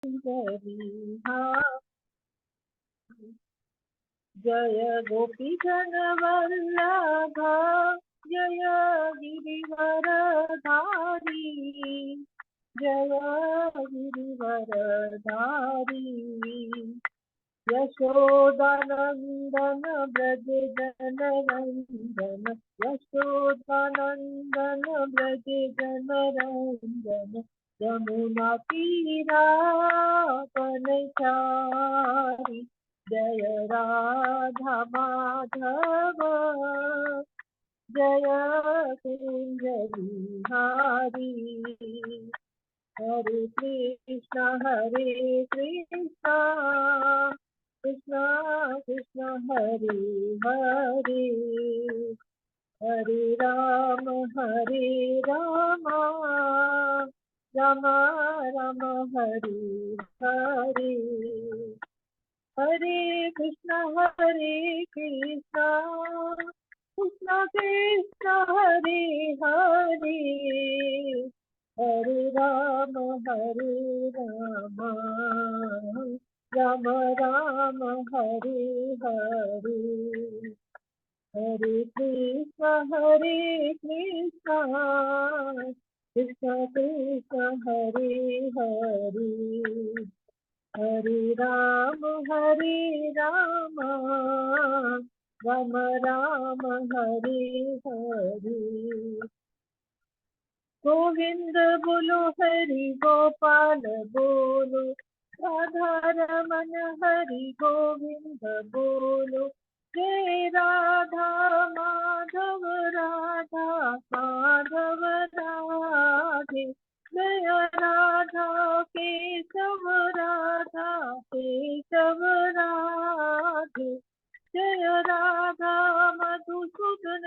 जय गोपी जन वल्लभ जय गिरिवरधारी जय गिरिवरधारी यशोदानंदन ब्रज जन रंजन यशोदानंदन ब्रज जन रंजन यमुना तीरा पनचारी जय राधा माधव जय कुंज बिहारी हरे कृष्ण कृष्ण कृष्ण हरे हरे हरे राम राम राम हरे हरे हरे कृष्ण कृष्ण कृष्ण हरे हरे हरे राम राम राम हरे हरे हरे कृष्ण कृष्ण कृष्ण हरे हरे हरे राम राम राम हरे हरे गोविंद बोलो हरि गोपाल बोलो राधा रमन हरि गोविंद बोलो जय राधा माधव राधे जय राधा केशव राधे जय राधा मधुसूदन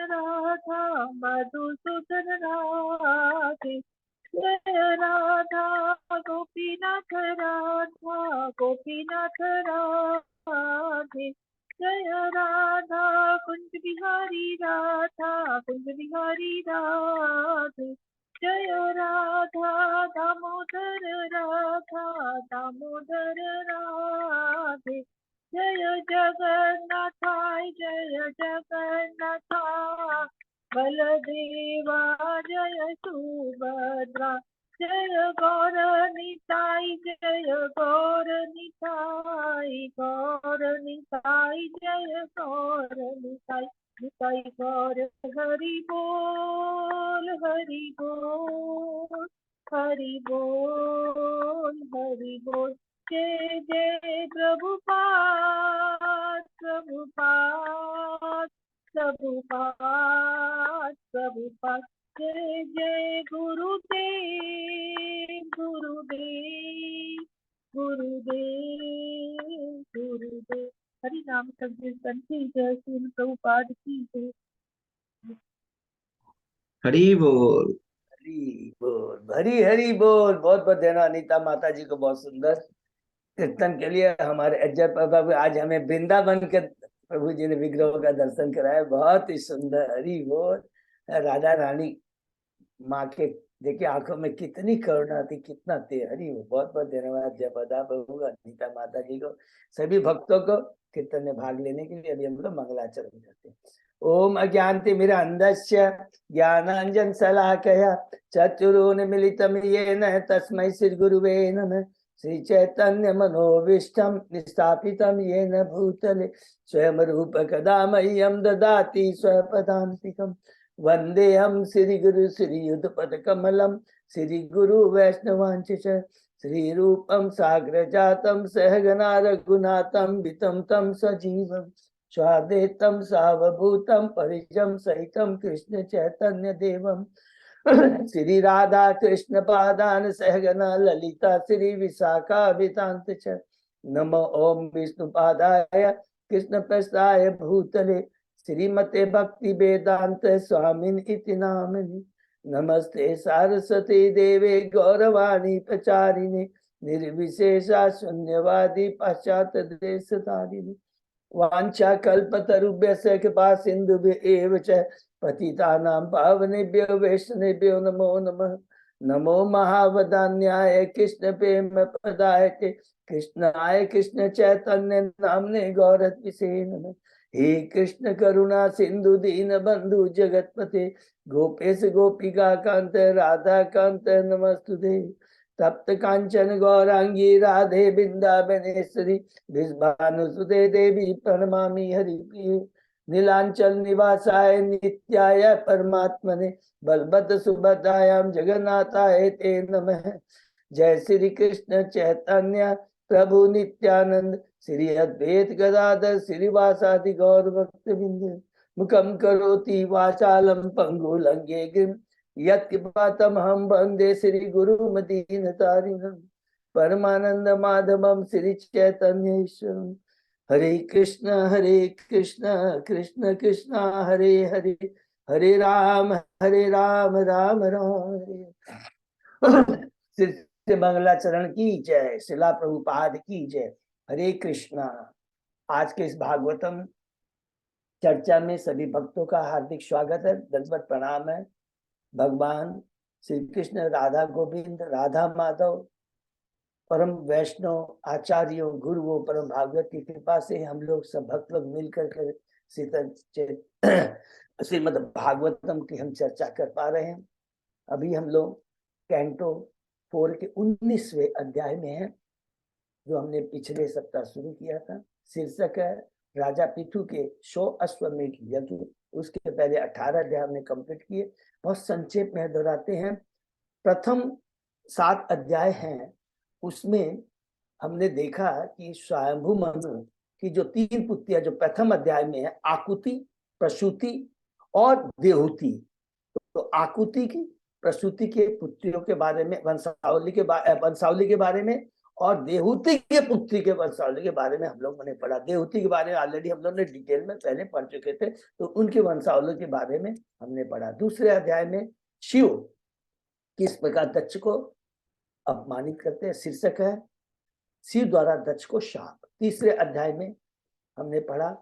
राधे जय राधा गोपीनाथ राधे जय राधा कुंज बिहारी राधे जय राधा दामोदर राधे जय जगन्नाथ बलदेवा जय सुभद्रा जय गौर निताई जय गौर निताई जय गौर निताई गौर हरि बोल जय जय प्रभुपाद जय जय गुरुदेव हरि नाम संकीर्तन की जय श्री प्रभुपाद की जय। हरि बोल हरी हरी बोल। बहुत बहुत धन्यवाद अनीता माता जी को, बहुत सुंदर कीर्तन के लिए। हमारे अजय प्रभु आज हमें वृंदावन के प्रभु जी ने विग्रह का दर्शन कराया, बहुत ही सुंदर। हरि बोल। राधा रानी माँ के देखिए आंखों में कितनी करुणा थी, कितना थे। हरि बोल। बहुत बहुत धन्यवाद जय पदा प्रभु, अनीता माता जी को, सभी भक्तों को कीर्तन में भाग लेने के लिए। अभी हम लोग मंगलाचरण करते हैं। ओम अज्ञानतिमिरन्धस्य ज्ञानांजन शलाकया चक्षुरुन्मीलितं येन तस्मै श्रीगुरुवे नमः। श्री चैतन्य मनोभीष्टं स्थापितं येन भूतले स्वयं रूप कदा मह्यं ददाति स्वपदान्तिकम्। वन्देऽहं श्रीगुरु श्रीयुतपदकमलं श्रीगुरु वैष्णवांशिष श्रीरूपं साग्रजातं सहगना रघुनाथं वितं तं सजीवम् स्वादेतं सावभूतं परिजं सहितं कृष्ण चैतन्य देवं श्री राधा कृष्ण पादान सहगना ललिता श्री विशाखाभितांत च नमो ओम विष्णुपादाय कृष्ण प्रसाय भूतले श्रीमते भक्ति वेदांत स्वामिन इति नामिनि। नमस्ते सारस्वती देवे गौरवाणी प्रचारिणे निर्विशेषा शून्यवादी पाश्चात्य देशधारिणी। वाञ्छा कल्पतरुभ्यस्य कृपा सिन्धुभ्य एव च पतितानां पावनेभ्यो वैष्णवेभ्यो नमो नमः। नमो महावदान्याय कृष्ण प्रेम पदाय कृष्णाय कृष्ण चैतन्य नामने गौरत्विषे नमः। हे कृष्ण करुणा सिंधु दीन बंधु जगतपते गोपेश गोपिका कांत राधा कांत नमस्तुते। तप्त कांचन गौरांगी राधे वृंदावनेश्वरी विश्वानुसुते देवी प्रणमामि हरिप्रिये। नीलांचल निवासाय नित्याय परमात्मने बलभद्र सुभद्रायाम जगन्नाथाय ते नमः। जय श्री कृष्ण चैतन्य प्रभु नित्यानंद श्री अद्वैत गदाधर श्रीवासादि गौर भक्तवृंद। मुखम करोति वाचालम पंगुलंगे गिम यत्कृपातम हम वंदे श्री गुरु मदीनतारिणम परमानंद माधवम श्री चैतन्य ईश्वरम। हरे कृष्ण कृष्ण कृष्ण हरे हरे हरे राम राम राम श्री मंगलाचरण की जय। शिला प्रभुपाद की जय। हरे कृष्णा। आज के इस भागवतम चर्चा में सभी भक्तों का हार्दिक स्वागत है, दंडवत प्रणाम है। भगवान श्री कृष्ण, राधा गोविंद, राधा माधव, परम वैष्णव आचार्यों, गुरुओं, परम भागवत की कृपा से हम लोग सब भक्त लोग मिलकर के श्रीमद् भागवतम की हम चर्चा कर पा रहे हैं। अभी हम लोग कैंटो 4 के 19वें अध्याय में हैं, जो हमने पिछले सप्ताह शुरू किया था। शीर्षक है राजा पृथु के 100 अश्वमेध यज्ञ। उसके पहले 18 अध्याय हमने कंप्लीट किए। बहुत संक्षेप में दोहराते हैं। प्रथम 7 अध्याय हैं, उसमें हमने देखा कि स्वयंभू मनु की जो 3 पुत्रियां जो प्रथम अध्याय में है, आकुति, प्रसूति और देहूति। तो आकुति की, प्रसूति के पुत्रियों के बारे में, वंशावली के बारे में, और देहूति के पुत्री के वंशावली के बारे में हम लोगों ने पढ़ा। देहूति के बारे में ऑलरेडी हम लोग ने डिटेल में पहले पढ़ चुके थे, तो उनके वंशावली के बारे में हमने पढ़ा। दूसरे अध्याय में शिव किस प्रकार दक्ष को अपमानित करते हैं, शीर्षक है शिव द्वारा दक्ष को शाप। तीसरे अध्याय में हमने पढ़ा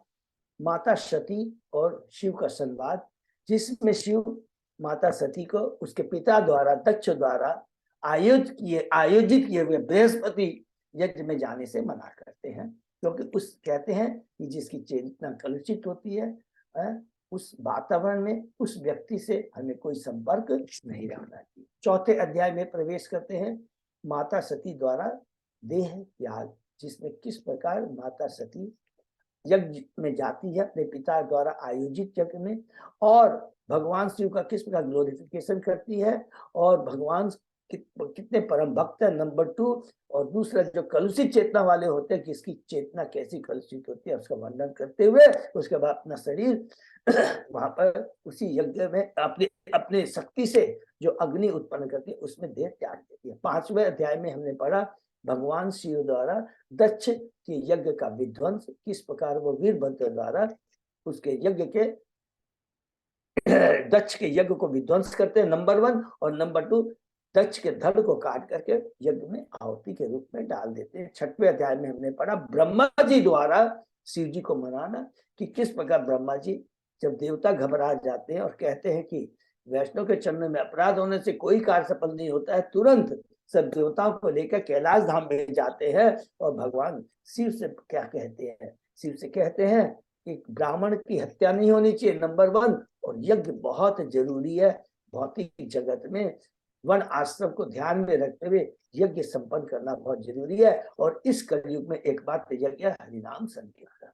माता सती और शिव का संवाद, जिसमें शिव माता सती को उसके पिता द्वारा, दक्ष द्वारा आयोजित किए हुए बृहस्पति यज्ञ में जाने से मना करते हैं, क्योंकि उस कहते हैं कि जिसकी चेतना कलुषित होती है, उस वातावरण में उस व्यक्ति से हमें कोई संपर्क नहीं रखना चाहिए। चौथे अध्याय में प्रवेश करते हैं माता सती द्वारा देह त्याग, जिसमें किस प्रकार माता सती यज्ञ में जाती है अपने पिता द्वारा आयोजित यज्ञ में, और भगवान शिव का किस प्रकार ग्लोरिफिकेशन करती है, और भगवान कितने परम भक्त है, नंबर 2। और दूसरा जो कलुषित चेतना वाले होते हैं, किसकी चेतना कैसी कलुषित होती है, उसका वर्णन करते हुए उसके बाद अपना शरीर वहां पर उसी यज्ञ में अपने शक्ति से जो अग्नि उत्पन्न करती है उसमें देह त्याग देती है। 5वें अध्याय में हमने पढ़ा भगवान शिव द्वारा दक्ष के यज्ञ का विध्वंस, किस प्रकार वो वीरभद्र द्वारा उसके यज्ञ के दक्ष के यज्ञ को विध्वंस करते हैं, नंबर 1। और नंबर 2, दक्ष के धड़ को काट करके यज्ञ में आहुति के रूप में डाल देते हैं। 6वें अध्याय में हमने पढ़ा ब्रह्मा जी द्वारा शिव जी को मनाना, कि किस प्रकार ब्रह्मा जी जब देवता घबरा जाते हैं और कहते हैं कि वैष्णव के चरणों में अपराध होने से कोई कार्य सफल नहीं होता है, तुरंत सब देवताओं को लेकर कैलाश धाम में जाते हैं और भगवान शिव से क्या कहते हैं, शिव से कहते हैं कि ब्राह्मण की हत्या नहीं होनी चाहिए, नंबर 1, और यज्ञ बहुत जरूरी है। भौतिक जगत में वन आश्रम को ध्यान में रखते हुए यज्ञ संपन्न करना बहुत जरूरी है, और इस कलयुग में एक बात यज्ञ हरिनाम संकीर्तन।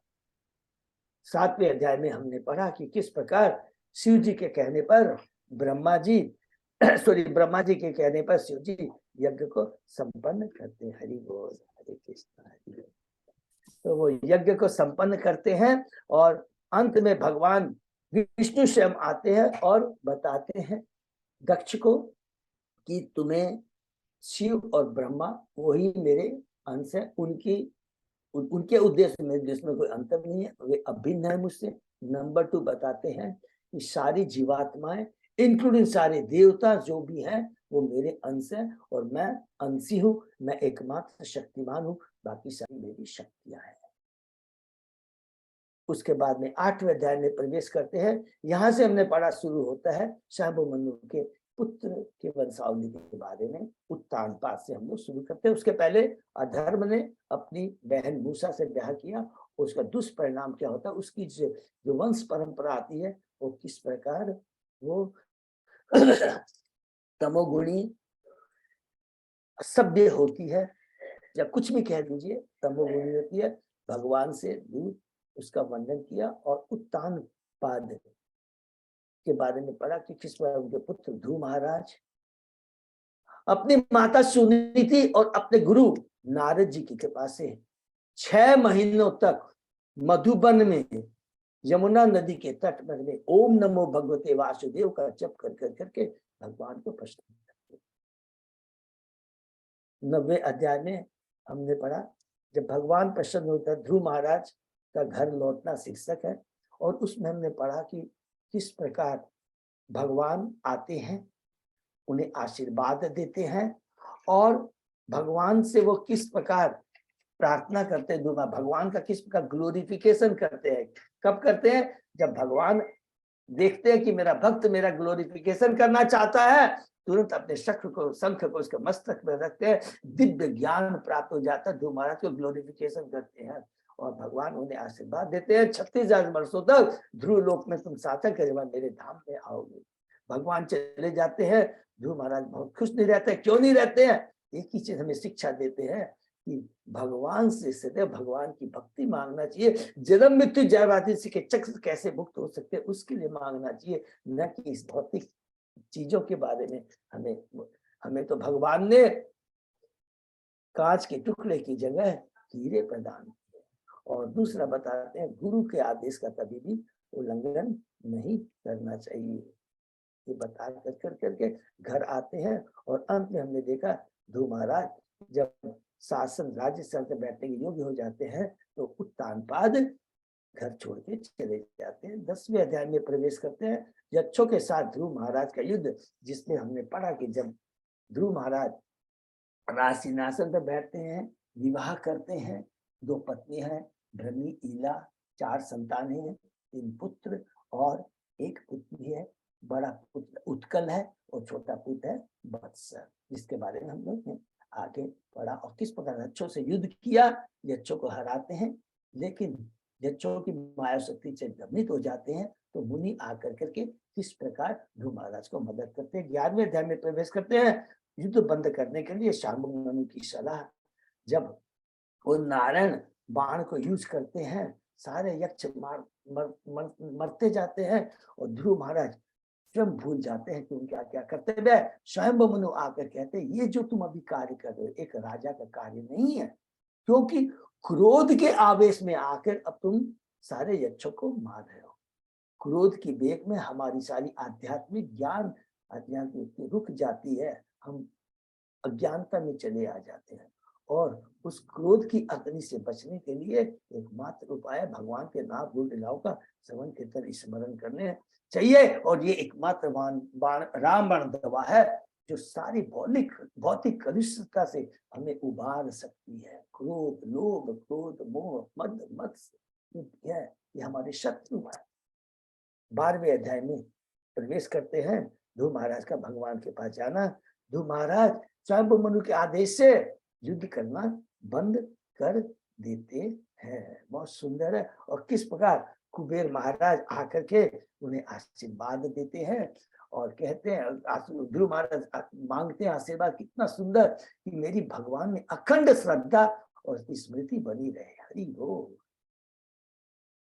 7वें अध्याय में हमने पढ़ा कि किस प्रकार शिव जी के कहने पर ब्रह्मा जी के कहने पर शिव जी यज्ञ को संपन्न करते हैं। हरि बोल, हरे कृष्ण, हरि बोल। तो वो यज्ञ को संपन्न करते हैं, और अंत में भगवान विष्णु स्वयं आते हैं और बताते हैं दक्ष को कि तुम्हें शिव और ब्रह्मा वही मेरे अंश है, उनके उद्देश्य में जिसमें कोई अंतर नहीं है, वे अभिन्न है मुझसे। नंबर 2 बताते हैं कि सारी जीवात्माएं इंक्लूडिंग सारे देवता जो भी हैं वो मेरे अंश हैं, और मैं अंशी हूँ, मैं एकमात्र शक्तिमान हूँ, बाकी सारी मेरी शक्तियां हैं। उसके बाद में 8वें अध्याय में प्रवेश करते हैं। यहां से हमने पढ़ा शुरू होता है शंभु मनु के पुत्र के वंशावली के बारे में उत्तान पाद से हम लोग शुरू करते हैं। उसके पहले अधर्म ने अपनी बहन मूसा से ब्याह किया, उसका दुष्परिणाम क्या होता है, उसकी जो वंश परंपरा आती है वो किस प्रकार वो तमोगुणी असभ्य होती है, या कुछ भी कह दीजिए, तमोगुणी होती है। भगवान से दूर उसका वर्णन किया और उत्तान पाद के बारे में पढ़ा कि किस प्रकार उनके पुत्र ध्रुव महाराज अपनी माता सुनीति और अपने गुरु नारद जी की कृपा से 6 महीनों तक मधुबन में यमुना नदी के तट पर में ओम नमो भगवते वासुदेव का जप कर करके भगवान को प्रश्न करते। 90वें अध्याय में हमने पढ़ा जब भगवान प्रसन्न होता है, ध्रुव महाराज का घर लौटना शीर्षक है, और उसमें हमने पढ़ा कि किस प्रकार भगवान आते हैं, उन्हें आशीर्वाद देते हैं, और भगवान से वो किस प्रकार प्रार्थना करते हैं, भगवान का किस प्रकार ग्लोरिफिकेशन करते हैं। कब करते हैं? जब भगवान देखते हैं कि मेरा भक्त मेरा ग्लोरिफिकेशन करना चाहता है, तुरंत अपने शंख को उसके मस्तक में रखते हैं, दिव्य ज्ञान प्राप्त हो जाता है, ध्रुव महाराज को ग्लोरिफिकेशन करते हैं और भगवान उन्हें आशीर्वाद देते हैं 36,000 वर्षों तक ध्रुव लोक में तुम सार्थक मेरे धाम में आओगे। भगवान चले जाते हैं, ध्रुव महाराज बहुत खुश नहीं रहते। क्यों नहीं रहते हैं? एक ही चीज हमें शिक्षा देते हैं कि भगवान से सदैव भगवान की भक्ति मांगना चाहिए। जन्म मृत्यु जरादि के चक्र कैसे मुक्त हो सकते हैं उसके लिए मांगना चाहिए, न कि इस भौतिक चीजों के बारे में। हमें तो भगवान ने कांच के टुकड़े की जगह हीरे प्रदान किए। और दूसरा बताते हैं गुरु के आदेश का कभी भी उल्लंघन नहीं करना चाहिए। ये बता कर करके घर आते हैं, और अंत में हमने देखा ध्रुव महाराज जब शासन राज्य से बैठने के योग्य हो जाते हैं तो उत्तान पाद घर छोड़ के चले जाते हैं। 10वें अध्याय में प्रवेश करते हैं, यक्षों के साथ ध्रुव महाराज का युद्ध, जिसमें हमने पढ़ा कि जब ध्रुव महाराज राज सिंहासन पर बैठते हैं, विवाह करते हैं, 2 पत्नी हैं, भ्रमी, ईला, 4 संतान हैं, 3 पुत्र और 1 पुत्री है। बड़ा पुत्र उत्कल है और छोटा पुत्र है वत्स, जिसके बारे में हम लोग ने आगे पढ़ा, और किस प्रकार यक्षों से युद्ध किया, यक्षों को हराते हैं। लेकिन यक्षों की माया शक्ति से भ्रमित हो जाते हैं, तो मुनि आकर करके किस प्रकार ध्रुव महाराज को मदद करते हैं। 11वें अध्याय में प्रवेश करते हैं, युद्ध बंद करने के लिए शांबु मुनि की सलाह। जब वो नारायण बाण को यूज करते हैं, सारे यक्ष मरते जाते हैं, और ध्रुव महाराज स्वयं भूल जाते हैं कि उनका क्या कर्तव्य है। स्वयं मुनि आकर कहते हैं ये जो तुम अभी कार्य कर रहे हो एक राजा का कार्य नहीं है, क्योंकि क्रोध के आवेश में आकर अब तुम सारे यक्षों को मार रहे हो। क्रोध की बेग में हमारी सारी आध्यात्मिक ज्ञान आध्यात्मिक रुक जाती है, हम अज्ञानता में चले आ जाते हैं। और उस क्रोध की अग्नि से बचने के लिए एकमात्र उपाय भगवान के नाम गुण लीलाओं का श्रवण कीर्तन स्मरण करने चाहिए, और ये एकमात्र रामबाण दवा है जो सारी भौतिक कलुषता से हमें उबार सकती है। क्रोध, लोभ, क्रोध, मोह, मद, मत्सर, ये हमारे शत्रु है। 12वें अध्याय में प्रवेश करते हैं, ध्रुव महाराज का भगवान के पास जाना। ध्रुव महाराज स्वयं मनु के आदेश से युद्ध करना बंद कर देते हैं। बहुत सुंदर है। और किस प्रकार कुबेर महाराज आकर के उन्हें आशीर्वाद देते हैं और कहते हैं, ध्रुव महाराज मांगते हैं आशीर्वाद, कितना सुंदर कि मेरी भगवान में अखंड श्रद्धा और स्मृति बनी रहे। हरि बोल।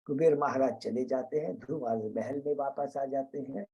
कुबेर महाराज चले जाते हैं, ध्रुव महाराज महल में वापस आ जाते हैं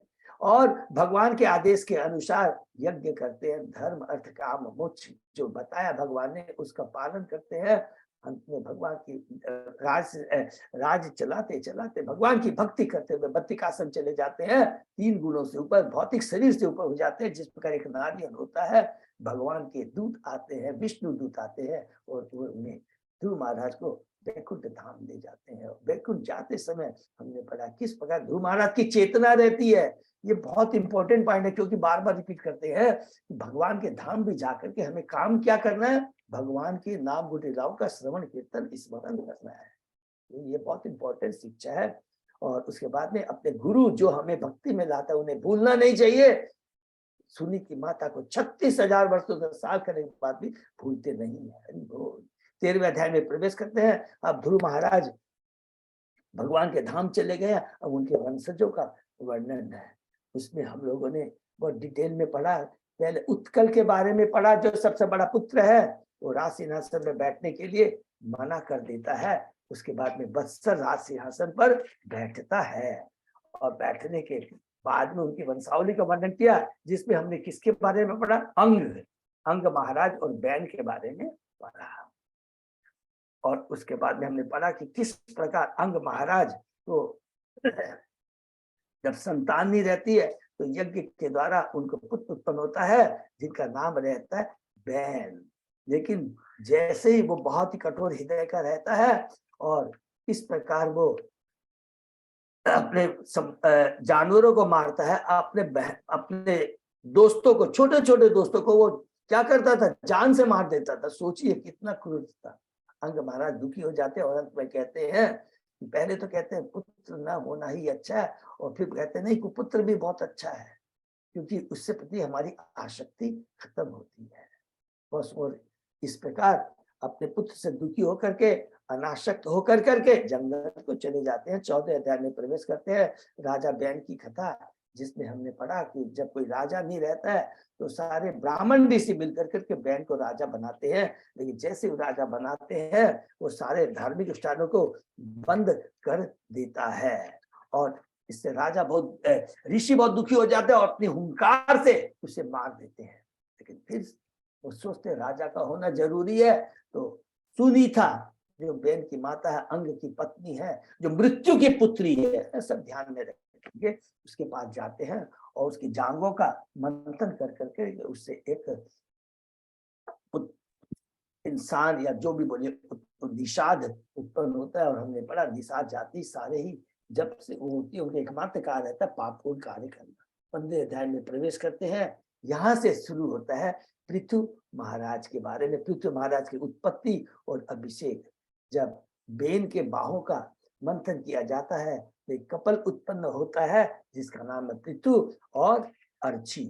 और भगवान के आदेश के अनुसार यज्ञ करते हैं। धर्म, अर्थ, काम, मोक्ष जो बताया भगवान ने उसका पालन करते हैं। अंत में भगवान की राज चलाते चलाते भगवान की भक्ति करते हुए बद्रिकाश्रम चले जाते हैं। 3 गुणों से ऊपर, भौतिक शरीर से ऊपर हो जाते हैं। जिस प्रकार एक नारियल होता है, भगवान के दूत आते हैं, विष्णु दूत आते हैं और उन्हें ध्रुव महाराज को वैकुंठ धाम ले जाते हैं। वैकुंठ जाते समय हमने पढ़ा किस प्रकार ध्रुव महाराज की चेतना रहती है। ये बहुत इंपॉर्टेंट पॉइंट है, क्योंकि बार बार रिपीट करते हैं कि भगवान के धाम भी जाकर के हमें काम क्या करना है, भगवान के नाम गुण लीलाओं का श्रवण कीर्तन स्मरण करना है। ये बहुत इंपॉर्टेंट शिक्षा है। और उसके बाद में अपने गुरु जो हमें भक्ति में लाता है उन्हें भूलना नहीं चाहिए। सुनी की माता को 36,000 वर्षों का साल करने के बाद भी भूलते नहीं है। हरि बोल। 13वें अध्याय में प्रवेश करते हैं। अब ध्रुव महाराज भगवान के धाम चले गए। अब उनके वंशजों का वर्णन है, उसमें हम लोगों ने बहुत डिटेल में पढ़ा। पहले उत्कल के बारे में पढ़ा, जो सबसे बड़ा पुत्र है, वो राज सिंहासन में बैठने के लिए मना कर देता है। उसके बाद में वत्सर राज सिंहासन पर बैठता है, और बैठने के बाद में उनकी वंशावली का वर्णन किया, जिसमें हमने किसके बारे में पढ़ा? अंग महाराज और बैन के बारे में पढ़ा। और उसके बाद में हमने पढ़ा कि किस प्रकार अंग महाराज को जब संतान नहीं रहती है तो यज्ञ के द्वारा उनको पुत्र उत्पन्न होता है, जिनका नाम रहता है बैन। लेकिन जैसे ही वो बहुत ही कठोर हृदय का रहता है, और इस प्रकार वो अपने जानवरों को मारता है, अपने दोस्तों को, छोटे छोटे दोस्तों को वो क्या करता था? जान से मार देता था। सोचिए कितना क्रूर था। अंग महाराज दुखी हो जाते हैं और अंत में कहते हैं, पहले तो कहते हैं पुत्र ना होना ही अच्छा है, और फिर कहते हैं नहीं, कुपुत्र भी बहुत अच्छा है, क्योंकि उससे प्रति हमारी आसक्ति खत्म होती है। बस, और इस प्रकार अपने पुत्र से दुखी होकर के, अनासक्त होकर करके जंगल को चले जाते हैं। 14वें अध्याय में प्रवेश करते हैं। राजा बैन की कथा, जिसमें हमने पढ़ा कि जब कोई राजा नहीं रहता है तो सारे ब्राह्मण ऋषि मिलकर करके बैन को राजा बनाते हैं। लेकिन जैसे वो राजा बनाते हैं, वो सारे धार्मिक अनुष्ठानों को बंद कर देता है, और इससे राजा ऋषि बहुत दुखी हो जाते हैं और अपनी हुंकार से उसे मार देते हैं। लेकिन फिर वो सोचते राजा का होना जरूरी है, तो सुनीता जो बैन की माता है, अंग की पत्नी है, जो मृत्यु की पुत्री है, सब ध्यान में रखेंगे, उसके पास जाते हैं और उसकी जांघों का मंथन कर करके उससे एक इंसान या जो भी बोलिए निषाद उत्पन्न होता है। और हमने पढ़ा निषाद जाति सारे ही जब से वो होती है, उनका एकमात्र कार्य रहता है पापपूर्ण कार्य करना। 15वें अध्याय में प्रवेश करते हैं। यहाँ से शुरू होता है पृथु महाराज के बारे में, पृथु महाराज की उत्पत्ति और अभिषेक। जब बेन के बाहों का मंथन किया जाता है तो एक कपल उत्पन्न होता है, जिसका नाम है पृथु और अर्ची।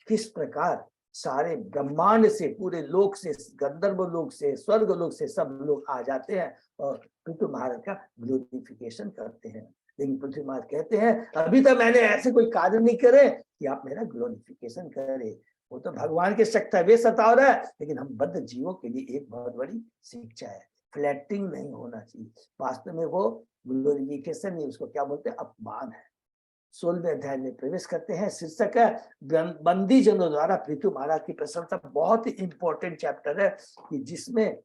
किस प्रकार सारे ब्रह्मांड से, पूरे लोक से, गंधर्व लोक से, स्वर्ग लोक से सब लोग आ जाते हैं और पृथु महाराज का ग्लोरिफिकेशन करते हैं। लेकिन पृथ्वी महाराज कहते हैं, अभी तक मैंने ऐसे कोई कार्य नहीं करे कि आप मेरा ग्लोरिफिकेशन करें। वो तो भगवान के शक्ति वे सता रहा है, लेकिन हम बद्ध जीवों के लिए एक बहुत बड़ी शिक्षा है, फ्लैटिंग नहीं होना चाहिए। वास्तव में वो ग्लोरिफिकेशन नहीं, उसको क्या बोलते हैं? अपमान है। 16वें अध्याय में प्रवेश करते हैं। शीर्षक है बंदी जनों द्वारा पृथु महाराज की प्रशंसा। बहुत ही इंपॉर्टेंट चैप्टर है, कि जिसमें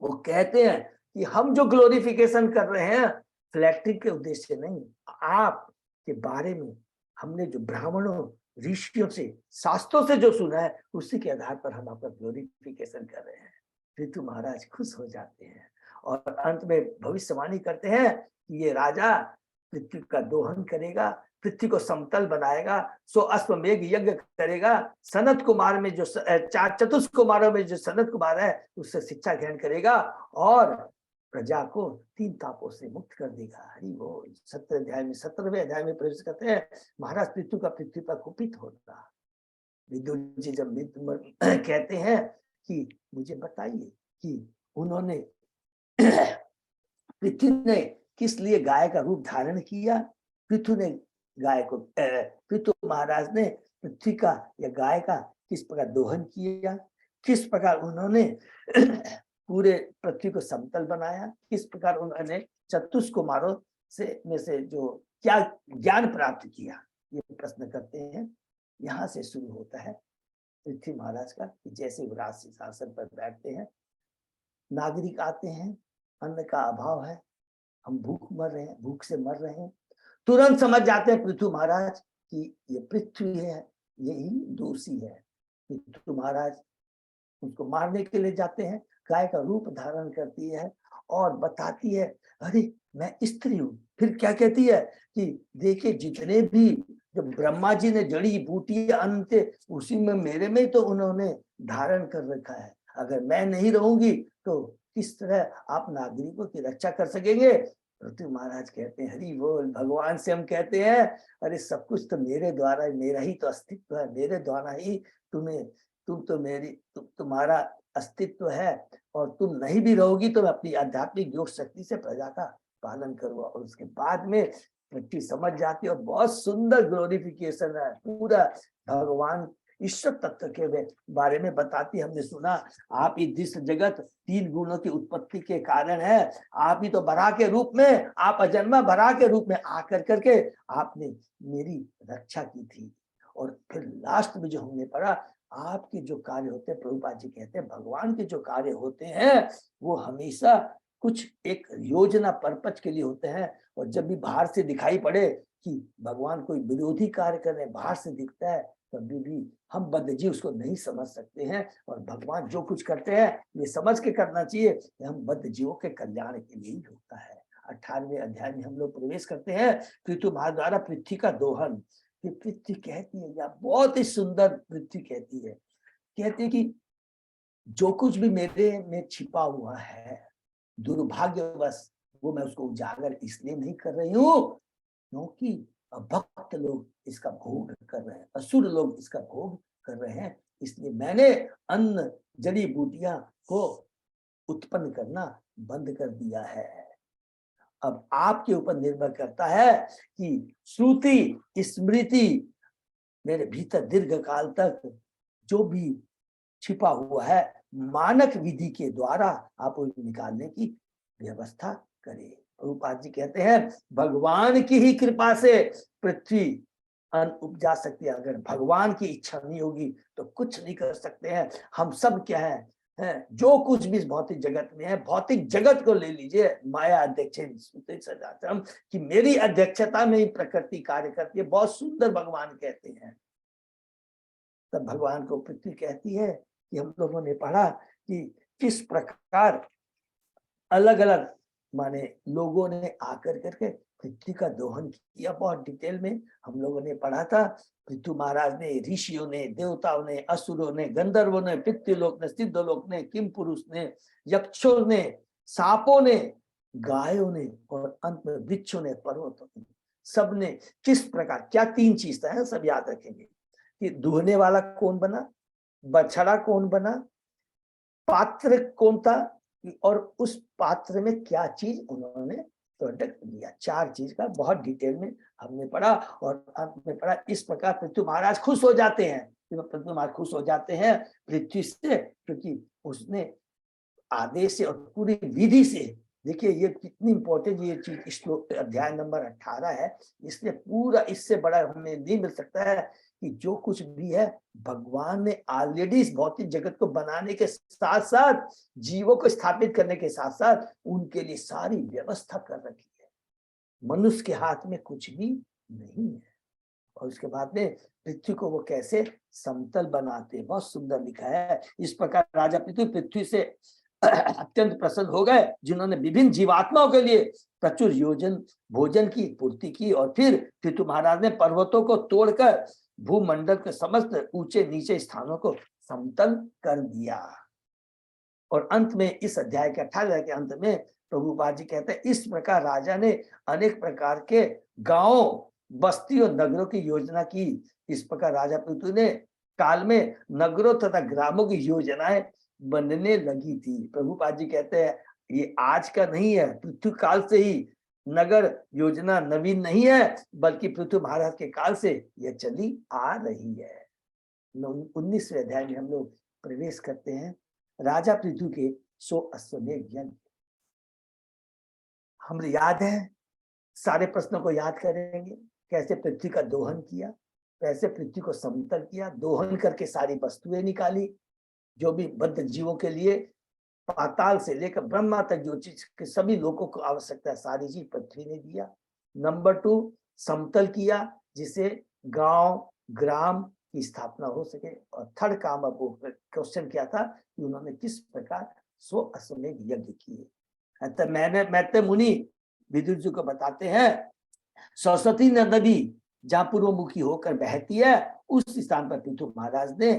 वो कहते हैं कि हम जो ग्लोरिफिकेशन कर रहे हैं फ्लैटिंग के उद्देश्य नहीं, आप के बारे में हमने जो ब्राह्मणों ऋषियों से, शास्त्रों से जो सुना है, उसी के आधार पर हम आपका ग्लोरिफिकेशन कर रहे हैं। पृथु महाराज खुश हो जाते हैं और अंत में भविष्यवाणी करते हैं कि ये राजा पृथ्वी का दोहन करेगा, पृथ्वी को समतल बनाएगा, सो अश्वमेघ यज्ञ करेगा, सनत कुमार में जो चतुष्क कुमारों में जो सनत कुमार है उससे शिक्षा ग्रहण करेगा और प्रजा को 3 तापों से मुक्त कर देगा। हरि बोल। 17वें अध्याय में प्रवेश करते हैं। महाराज पृथ्वी का पृथ्वी पर कुपित होता। विदुर जी जब कहते हैं कि मुझे बताइए कि उन्होंने पृथ्वी ने किस लिए गाय का रूप धारण किया। पृथु ने गाय को, पृथु महाराज ने पृथ्वी का या गाय का किस प्रकार दोहन किया, किस प्रकार उन्होंने पूरे पृथ्वी को समतल बनाया, किस प्रकार उन्होंने चतुष्क कुमारों से जो क्या ज्ञान प्राप्त किया, ये प्रश्न करते हैं। यहाँ से शुरू होता है पृथ्वी महाराज का, कि जैसे वो राज सिंहासन पर बैठते हैं, नागरिक आते हैं, अन्न का अभाव है, हम भूख से मर रहे हैं, तुरंत समझ जाते हैं पृथु महाराज कि ये पृथ्वी है, यही दोषी है। पृथु महाराज उसको मारने के लिए जाते हैं, गाय का रूप धारण करती है और बताती है, अरे मैं स्त्री हूँ। फिर क्या कहती है कि देखिए जितने भी जो ब्रह्मा जी ने जड़ी बूटी अन्न थे, उसी में मेरे में तो उन्होंने धारण कर रखा है। अगर मैं नहीं रहूंगी तो किस तरह आप नागरिकों की रक्षा कर सकेंगे। पृथ्वी महाराज कहते हैं हरि बोल। भगवान से हम कहते हैं अरे सब कुछ तो मेरे द्वारा, मेरा ही तो अस्तित्व है, मेरे द्वारा ही तुम्हें, तुम्हारा अस्तित्व है, और तुम नहीं भी रहोगी तो मैं अपनी आध्यात्मिक योग शक्ति से प्रजा का पालन करूंगा। और उसके बाद में पृथ्वी समझ जाती है और बहुत सुंदर ग्लोरिफिकेशन है, पूरा भगवान ईश्वर तत्व के बारे में बताती। हमने सुना आप ही दृश्य जगत 3 गुणों की उत्पत्ति के कारण है, आप ही तो बरा के रूप में, आप अजन्मा बरा के रूप में आकर करके आपने मेरी रक्षा की थी। और फिर लास्ट में जो हमने पढ़ा, आपके जो कार्य होते हैं, प्रभुपाद जी कहते हैं भगवान के जो कार्य होते हैं वो हमेशा कुछ एक योजना पर्पज के लिए होते हैं। और जब भी बाहर से दिखाई पड़े कि भगवान कोई विरोधी कार्य कर रहे हैं, बाहर से दिखता है, तभी भी हम बद्धजीव उसको नहीं समझ सकते हैं। और भगवान जो कुछ करते हैं ये समझ के करना चाहिए कि हम बद्धजीवों के कल्याण के लिए ही होता है। 18वें अध्याय में हम लोग प्रवेश करते हैं। पृथु महाद्वारा पृथ्वी का दोहन। कि पृथ्वी कहती है, या बहुत ही सुंदर पृथ्वी कहती है कि जो कुछ भी मेरे में छिपा हुआ है, दुर्भाग्यवश वो मैं उसको उजागर इसलिए नहीं कर रही हूँ क्योंकि भक्त लोग इसका भोग कर रहे हैं, असुर लोग इसका भोग कर रहे हैं। इसलिए मैंने अन्न जड़ी बूटियां को उत्पन्न करना बंद कर दिया है। अब आपके ऊपर निर्भर करता है कि श्रुति स्मृति मेरे भीतर दीर्घ काल तक जो भी छिपा हुआ है, मानक विधि के द्वारा आप उसे निकालने की व्यवस्था करें। प्रभुपाद जी कहते हैं भगवान की ही कृपा से पृथ्वी अन्न उपजा सकती है। अगर भगवान की इच्छा नहीं होगी तो कुछ नहीं कर सकते हैं। हम सब क्या है, जो कुछ भी इस भौतिक जगत में है, भौतिक जगत को ले लीजिए, माया अध्यक्ष कि मेरी अध्यक्षता में ही प्रकृति कार्य करती है, बहुत सुंदर भगवान कहते हैं। तब भगवान को पृथ्वी कहती है कि हम लोगों ने पढ़ा कि किस प्रकार अलग अलग माने लोगों ने आकर करके पृथ्वी का दोहन किया। बहुत डिटेल में हम लोगों ने पढ़ा था। पृथ्वी महाराज ने, ऋषियों ने, देवताओं ने, असुरों ने, गंधर्वों ने, पितृलोक ने, सिद्धलोक ने, किम पुरुष ने, यक्षों ने, सांपों ने, गायों ने, और अंत में वृक्षों ने, पर्वतों ने, सब ने किस प्रकार, क्या 3 चीज था, सब याद रखेंगे कि दुहने वाला कौन बना, बछड़ा कौन बना, पात्र कौन था, और उस पात्र में क्या चीज उन्होंने प्रोडक्ट दिया। 4 चीज का बहुत डिटेल में हमने पढ़ा। और अंत में पढ़ा इस प्रकार पृथ्वी महाराज खुश हो जाते हैं। पृथ्वी महाराज खुश हो जाते हैं पृथ्वी से, क्योंकि उसने आदेश से और पूरी विधि से, देखिए ये कितनी इंपॉर्टेंट ये चीज, श्लोक अध्याय नंबर 18 है, इसलिए पूरा इससे बड़ा हमें नहीं मिल सकता है कि जो कुछ भी है भगवान ने ऑलरेडी इस भौतिक जगत को बनाने के साथ साथ, जीवों को स्थापित करने के साथ साथ उनके लिए सारी व्यवस्था कर रखी है। मनुष्य के हाथ में कुछ भी नहीं है। और उसके बाद में पृथ्वी को वो कैसे समतल बनाते, बहुत सुंदर लिखा है। इस प्रकार राजा पृथ्वी से अत्यंत प्रसन्न हो गए, जिन्होंने विभिन्न जीवात्माओं के लिए प्रचुर भोजन की पूर्ति की। और फिर पृथ्वी महाराज ने पर्वतों को तोड़कर भूमंडल के समस्त ऊंचे नीचे स्थानों को समतल कर दिया। और अंत में इस अध्याय के 18 के अंत में प्रभुपाद जी कहते हैं इस प्रकार राजा ने अनेक प्रकार के गांवों, बस्ती और नगरों की योजना की। इस प्रकार राजा पृथ्वी ने काल में नगरों तथा ग्रामों की योजनाएं बनने लगी थी। प्रभुपाद जी कहते हैं ये आज का नहीं है, पृथ्वी काल से ही नगर योजना नवीन नहीं है, बल्कि पृथ्वी महाराज के काल से यह चली आ रही है। 19वें अध्याय में हम लोग प्रवेश करते हैं। राजा पृथ्वी के 100 अश्वमेध यज्ञ हम याद है, सारे प्रश्नों को याद करेंगे। कैसे पृथ्वी का दोहन किया, कैसे पृथ्वी को समतल किया, दोहन करके सारी वस्तुएं निकाली, जो भी बद्ध जीवों के लिए पाताल से लेकर ब्रह्मा तक जो चीज के सभी लोगों को आवश्यकता है, सारी चीज पृथ्वी ने दिया। नंबर 2 समतल किया, जिसे गांव ग्राम की स्थापना हो सके। और थर्ड काम अब वो क्वेश्चन क्या था कि उन्होंने किस प्रकार 100 अश्वमेध यज्ञ किए। मैत्रेय मुनि विदुर जी को बताते हैं सरस्वती नदी जहां पूर्वमुखी होकर बहती है, उस स्थान पर पृथ्वी महाराज ने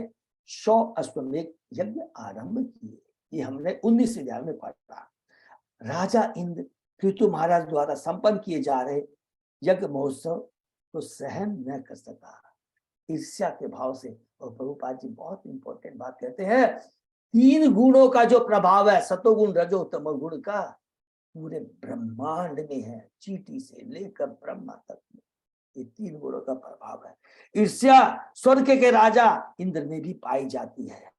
100 अश्वमेध यज्ञ आरंभ किए। ये हमने 19 अध्याय में पढ़ा। राजा इंद्र पृथु महाराज द्वारा संपन्न किए जा रहे यज्ञ महोत्सव को सहन न कर सका ईर्ष्या के भाव से। और प्रभुपाद जी बहुत इंपॉर्टेंट बात कहते हैं, 3 गुणों का जो प्रभाव है, सतोगुण रजो तमो गुण का, पूरे ब्रह्मांड में है, चींटी से लेकर ब्रह्मा तक में ये 3 गुणों का प्रभाव है। ईर्ष्या स्वर्ग के राजा इंद्र में भी पाई जाती है।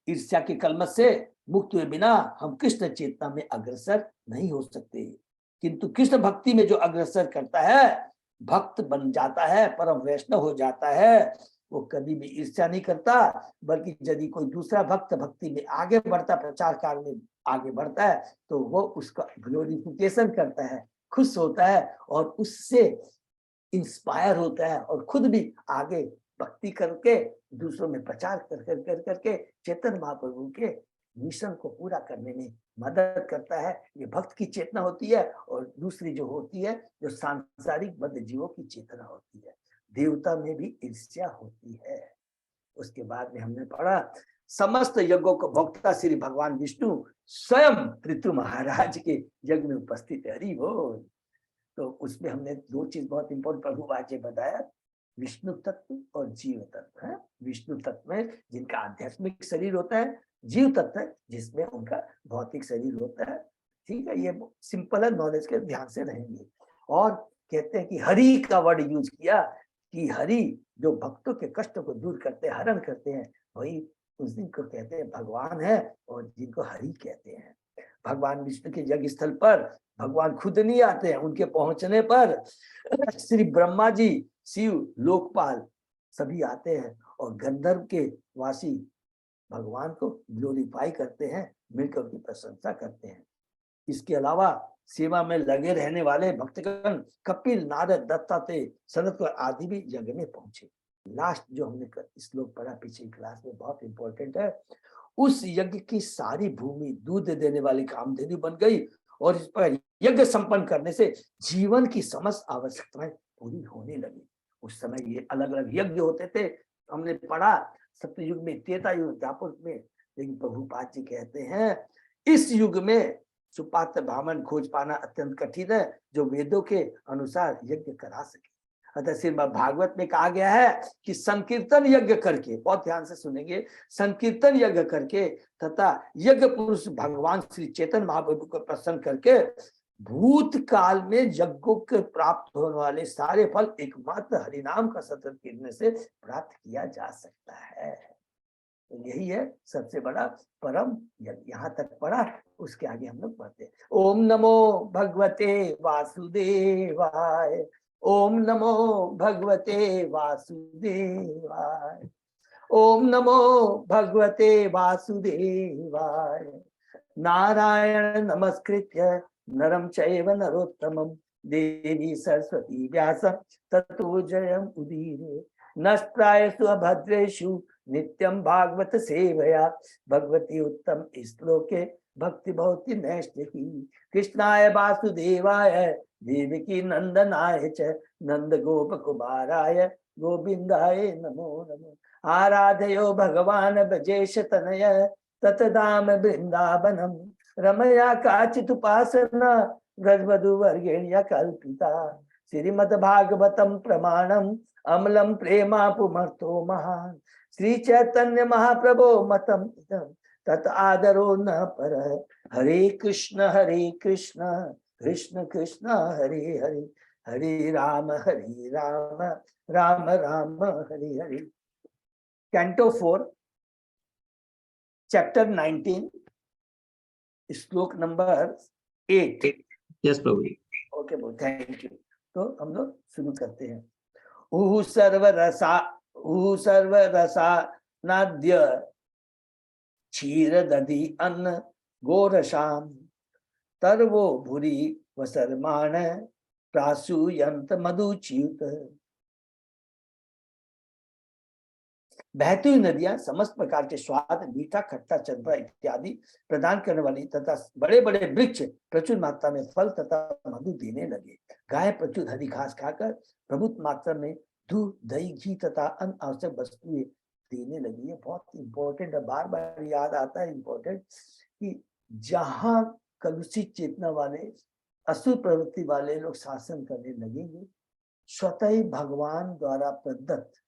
ईर्ष्या के कलमश से मुक्त हुए बिना हम कृष्ण चेतना में अग्रसर नहीं हो सकते, किंतु कृष्ण भक्ति में जो अग्रसर करता है, भक्त बन जाता है, परम वैष्णव हो जाता है, वो कभी भी ईर्ष्या नहीं करता, बल्कि यदि कोई दूसरा भक्त भक्ति में आगे बढ़ता, प्रचार कार्य में आगे बढ़ता है, तो वो उसका ग्लोरिफिकेशन करता है, खुश होता है और उससे इंस्पायर होता है और खुद भी आगे भक्ति करके दूसरों में प्रचार कर करके चेतन महाप्रभु के मिशन को पूरा करने में मदद करता है। ये भक्त की चेतना होती है। और दूसरी जो होती है, जो सांसारिक बद्ध जीवों की चेतना होती है, देवता में भी ईर्ष्या होती है। उसके बाद में हमने पढ़ा, समस्त यज्ञों को भोक्ता श्री भगवान विष्णु स्वयं पृथु महाराज के यज्ञ में उपस्थित है। हरि बोल। तो उसमें हमने 2 चीज बहुत इंपॉर्टेंट प्रभुपाद जी बताया, विष्णु तत्व और जीव तत्व है। विष्णु तत्व में जिनका आध्यात्मिक शरीर होता है, जीव तत्व है जिसमें उनका भौतिक शरीर होता है। ठीक है, ये सिंपल है, नॉलेज के ध्यान से रहेंगे। और कहते हैं कि हरि का वर्ड यूज किया, कि हरि जो भक्तों के कष्ट को दूर करते हैं, हरण करते हैं, वही उस दिन को कहते हैं भगवान है, और जिनको हरि कहते हैं। भगवान विष्णु के यज्ञ स्थल पर भगवान खुद नहीं आते हैं, उनके पहुंचने पर श्री ब्रह्मा जी, शिव, लोकपाल सभी आते हैं और गंधर्व के वासी भगवान को ग्लोरीफाई करते हैं, मिलकर उनकी प्रशंसा करते हैं। इसके अलावा सेवा में लगे रहने वाले भक्तगण कपिल, नारद, दत्तात्रेय, सनत आदि भी यज्ञ में पहुंचे। लास्ट जो हमने श्लोक पढ़ा पिछली क्लास में, बहुत इंपॉर्टेंट है। उस यज्ञ की सारी भूमि दूध देने वाली कामधेनु बन गई और इस पर यज्ञ संपन्न करने से जीवन की समस्त आवश्यकताएं पूरी होने लगी। उस समय ये अलग अलग यज्ञ होते थे, हमने पढ़ा सत्ययुग में, त्रेता युग, द्वापर में। लेकिन प्रभुपाद जी कहते हैं इस युग में सुपात्र ब्राह्मण खोज पाना अत्यंत कठिन है, जो वेदों के अनुसार यज्ञ करा सके। अतः श्रीमद् भागवत में कहा गया है कि संकीर्तन यज्ञ करके, बहुत ध्यान से सुनेंगे, संकीर्तन यज्ञ करके तथा यज्ञ पुरुष भगवान श्री चैतन्य महाप्रभु को प्रसन्न करके भूतकाल में यज्ञों के प्राप्त होने वाले सारे फल एकमात्र हरिनाम का सतत कीर्तन से प्राप्त किया जा सकता है। तो यही है सबसे बड़ा परम यज्ञ। यहाँ तक पढ़ा, उसके आगे हम लोग पढ़ते हैं। ओम नमो भगवते वासुदेवाय, ओम नमो भगवते वासुदेवाय, ओम नमो भगवते वासुदेवाय। नारायण नमस्कृत्य नरम चैव नरोत्तमं देवी सरस्वती व्यासं ततो जयम् उदीरये। नष्टायसु अभद्रेषु नित्यं भागवत सेवया, भगवती उत्तम श्लोके भक्ति भवति नैष्ठिकी। कृष्णाय वासुदेवाय देवकी नंदनाय च नंद गोप कुमाराय गोविंदाय नमो नमो। आराधयो भगवान ब्रजेश तनय ततधाम वृंदावनम, रमया काचित् उपासना गजवधु वर्गेण्य कल्पिता। श्रीमद्भागवतम प्रमाणम अमलम प्रेमा पुमर्थो महान, श्री चैतन्य महाप्रभो मतम इदम तत आदरो न पर। हरे कृष्ण कृष्ण कृष्ण हरे हरे, हरे राम राम राम हरे हरे। कैंटो 4 चैप्टर 19 श्लोक नंबर 8। यस प्रभु। ओके बोल, थैंक यू। तो हम लोग शुरू करते हैं। ऊ सर्वरसा नाद्य क्षीर दधि अन्न गोरशाम, तरवो भूरि वसर्माण प्रासूयंत मधुच्युत। बहती हुई नदियां समस्त प्रकार के स्वाद, मीठा, खट्टा, चंद्रा इत्यादि प्रदान करने वाली तथा बड़े बड़े वृक्ष प्रचुर मात्रा में फल तथा मधु देने लगे। गाय प्रचुर हरी घास खाकर प्रभुत मात्रा में दूध, दही, घी तथा अन्य आवश्यक वस्तुएं देने लगी है। बहुत इंपॉर्टेंट है, बार बार याद आता है इंपॉर्टेंट, कि जहां कलुषित चेतना वाले, असुर प्रवृत्ति वाले लोग शासन करने लगेंगे। स्वतः ही भगवान द्वारा प्रदत्त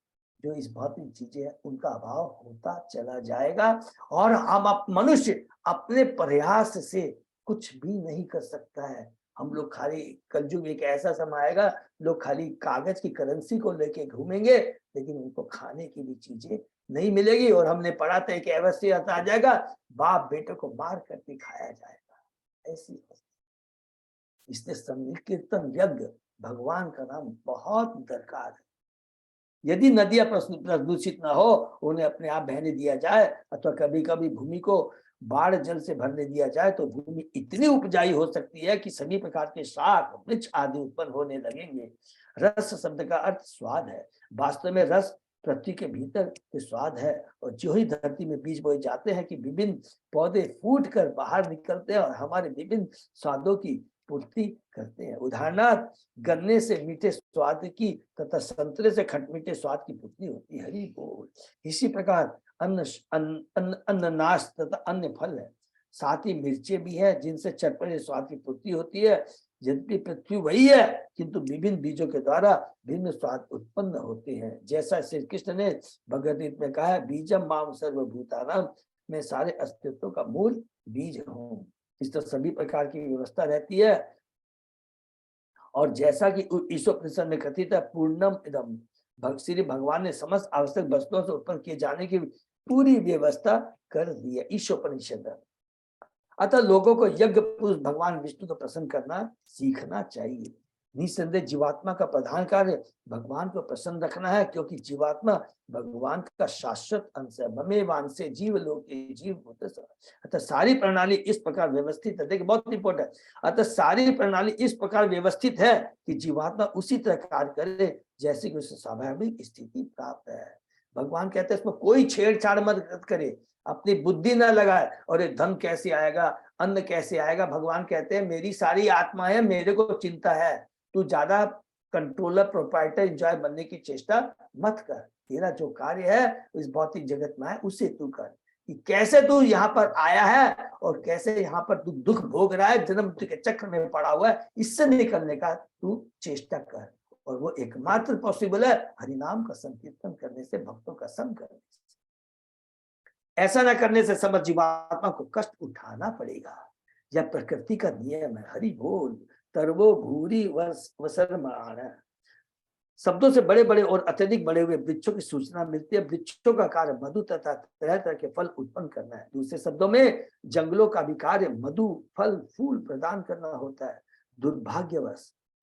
जो इस भौतिक चीजें हैं उनका अभाव होता चला जाएगा और हम मनुष्य अपने प्रयास से कुछ भी नहीं कर सकता है। हम लोग खाली, कलयुग एक ऐसा समय आएगा लोग खाली कागज की करेंसी को लेके घूमेंगे, लेकिन उनको खाने की भी चीजें नहीं मिलेगी। और हमने पढ़ा था कि अवश्य आ जाएगा, बाप बेटे को मार करके खाया जाएगा, ऐसी। इसलिए संकीर्तन यज्ञ भगवान का नाम बहुत दरकार है। यदि नदियां प्रदूषित ना हो, उन्हें अपने आप बहने दिया जाए अथवा कभी कभी भूमि को बाढ़ जल से भरने दिया जाए तो भूमि इतनी उपजाऊ हो सकती है कि सभी प्रकार के शाक वृक्ष आदि उत्पन्न होने लगेंगे। रस शब्द का अर्थ स्वाद है। वास्तव में रस पृथ्वी के भीतर के स्वाद है, और जो ही धरती में बीज बोए जाते हैं कि विभिन्न पौधे फूट कर बाहर निकलते हैं और हमारे विभिन्न स्वादों की पूर्ति करते हैं। उदाहरणार्थ, गन्ने से मीठे स्वाद की तथा संतरे से खटमीठे स्वाद की पूर्ति होती है। हरि बोल। इसी प्रकार अन्ननाश तथा अन्य फल है, साथ ही मिर्चें भी है जिनसे चटपटे स्वाद की पूर्ति होती है। यद्यपि पृथ्वी वही है, किंतु विभिन्न बीजों के द्वारा भिन्न स्वाद उत्पन्न होते हैं। जैसा श्री कृष्ण ने भगवद गीता में कहा है, बीजम माम सर्वभूतानां, मैं सारे अस्तित्व का मूल बीज हूँ। इस तरह सभी प्रकार की व्यवस्था रहती है। और जैसा कि ईशोपनिषद में कथित है, पूर्णम इदम, श्री भगवान ने समस्त आवश्यक वस्तुओं से उत्पन्न किए जाने की पूरी व्यवस्था कर दी है, ईशोपनिषद। अतः लोगों को यज्ञ पुरुष भगवान विष्णु को प्रसन्न करना सीखना चाहिए। निसंदेह जीवात्मा का प्रधान कार्य भगवान को प्रसन्न रखना है, क्योंकि जीवात्मा भगवान का शाश्वत अंश है। ममेवांशे जीव लोके जीव भूत। अतः सारी प्रणाली इस प्रकार व्यवस्थित है। देखिए बहुत इंपॉर्टेंट है। अतः सारी प्रणाली इस प्रकार व्यवस्थित है कि जीवात्मा उसी तरह कार्य करे जैसे कि उसे स्वाभाविक स्थिति प्राप्त है। भगवान कहते हैं इसमें कोई छेड़छाड़ मत करे, अपनी बुद्धि न लगाए। और ये धन कैसे आएगा, अन्न कैसे आएगा, भगवान कहते हैं मेरी सारी आत्मा है, मेरे को चिंता है। तू ज्यादा कंट्रोलर प्रोप्राइटर एंजॉय बनने की चेष्टा मत कर। तेरा जो कार्य है इस भौतिक जगत में है उसे तू कर। कि कैसे तू यहाँ पर आया है और कैसे यहाँ पर तू दुख भोग रहा है, जन्म के चक्र में पड़ा हुआ है, इससे निकलने का तू चेष्टा कर। और वो एकमात्र पॉसिबल है हरिनाम का संकीर्तन करने से, भक्तों का संग करने से। ऐसा न करने से समझ जीवात्मा को कष्ट उठाना पड़ेगा। यह प्रकृति का नियम है। हरि बोल। तरवो भूरी वसरमान। शब्दों से बड़े बड़े और अत्यधिक बड़े हुए वृक्षों की सूचना मिलती है। वृक्षों का कार्य मधु तथा तरह तरह के फल उत्पन्न करना है। दूसरे शब्दों में जंगलों का भी कार्य मधु, फल, फूल प्रदान करना होता है।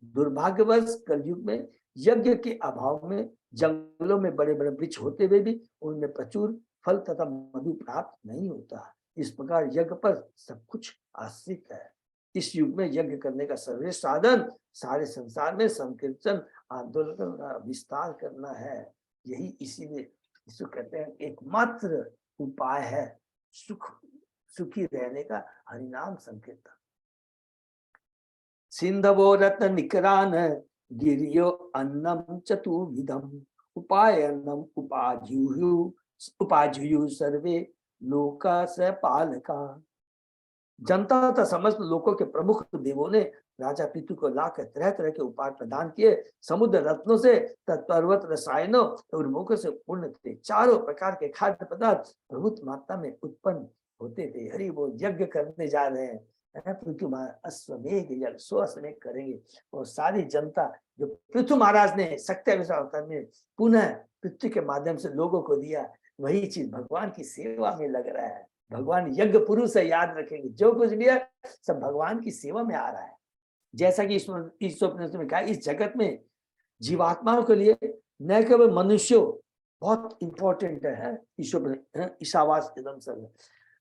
दुर्भाग्यवश कलयुग में यज्ञ के अभाव में जंगलों में बड़े बड़े वृक्ष होते हुए भी उनमें प्रचुर फल तथा मधु प्राप्त नहीं होता। इस प्रकार यज्ञ पर सब कुछ आश्रित है। इस युग में यज्ञ करने का सर्वश्रेष्ठ साधन सारे संसार में संकीर्तन आंदोलन का विस्तार करना है। यही इसीलिए इसको कहते हैं एकमात्र उपाय है सुखी रहने का, हरिनाम संकीर्तन। सिंधवो रत्न निकरान गिरियो अन्नम चतुर्विधम उपायनम उपाजुयु सर्वे लोका स पालका। जनता तथा समस्त लोगों के प्रमुख देवों ने राजा पितु को लाकर तरह तरह के उपाय प्रदान किए। समुद्र रत्नों से पर्वत रसायनों और मुखों से पूर्ण थे। चारों प्रकार के खाद्य पदार्थ प्रभुत मात्रा में उत्पन्न होते थे। हरि वो यज्ञ करने जा रहे हैं, पृथु अश्वमेघ यज्ञ, 100 अश्वमेघ करेंगे। और सारी जनता जो पृथु महाराज ने सत्याविषय अवतार में पुनः पृथ्वी के माध्यम से लोगों को दिया, वही चीज भगवान की सेवा में लग रहा है। भगवान यज्ञ पुरुष है, याद रखेंगे। जो कुछ भी है सब भगवान की सेवा में आ रहा है। जैसा कि ईश्वर में कहा, इस जगत में जीवात्माओं के लिए न केवल मनुष्यों बहुत इंपॉर्टेंट है, ईशावास एकदम सर्व,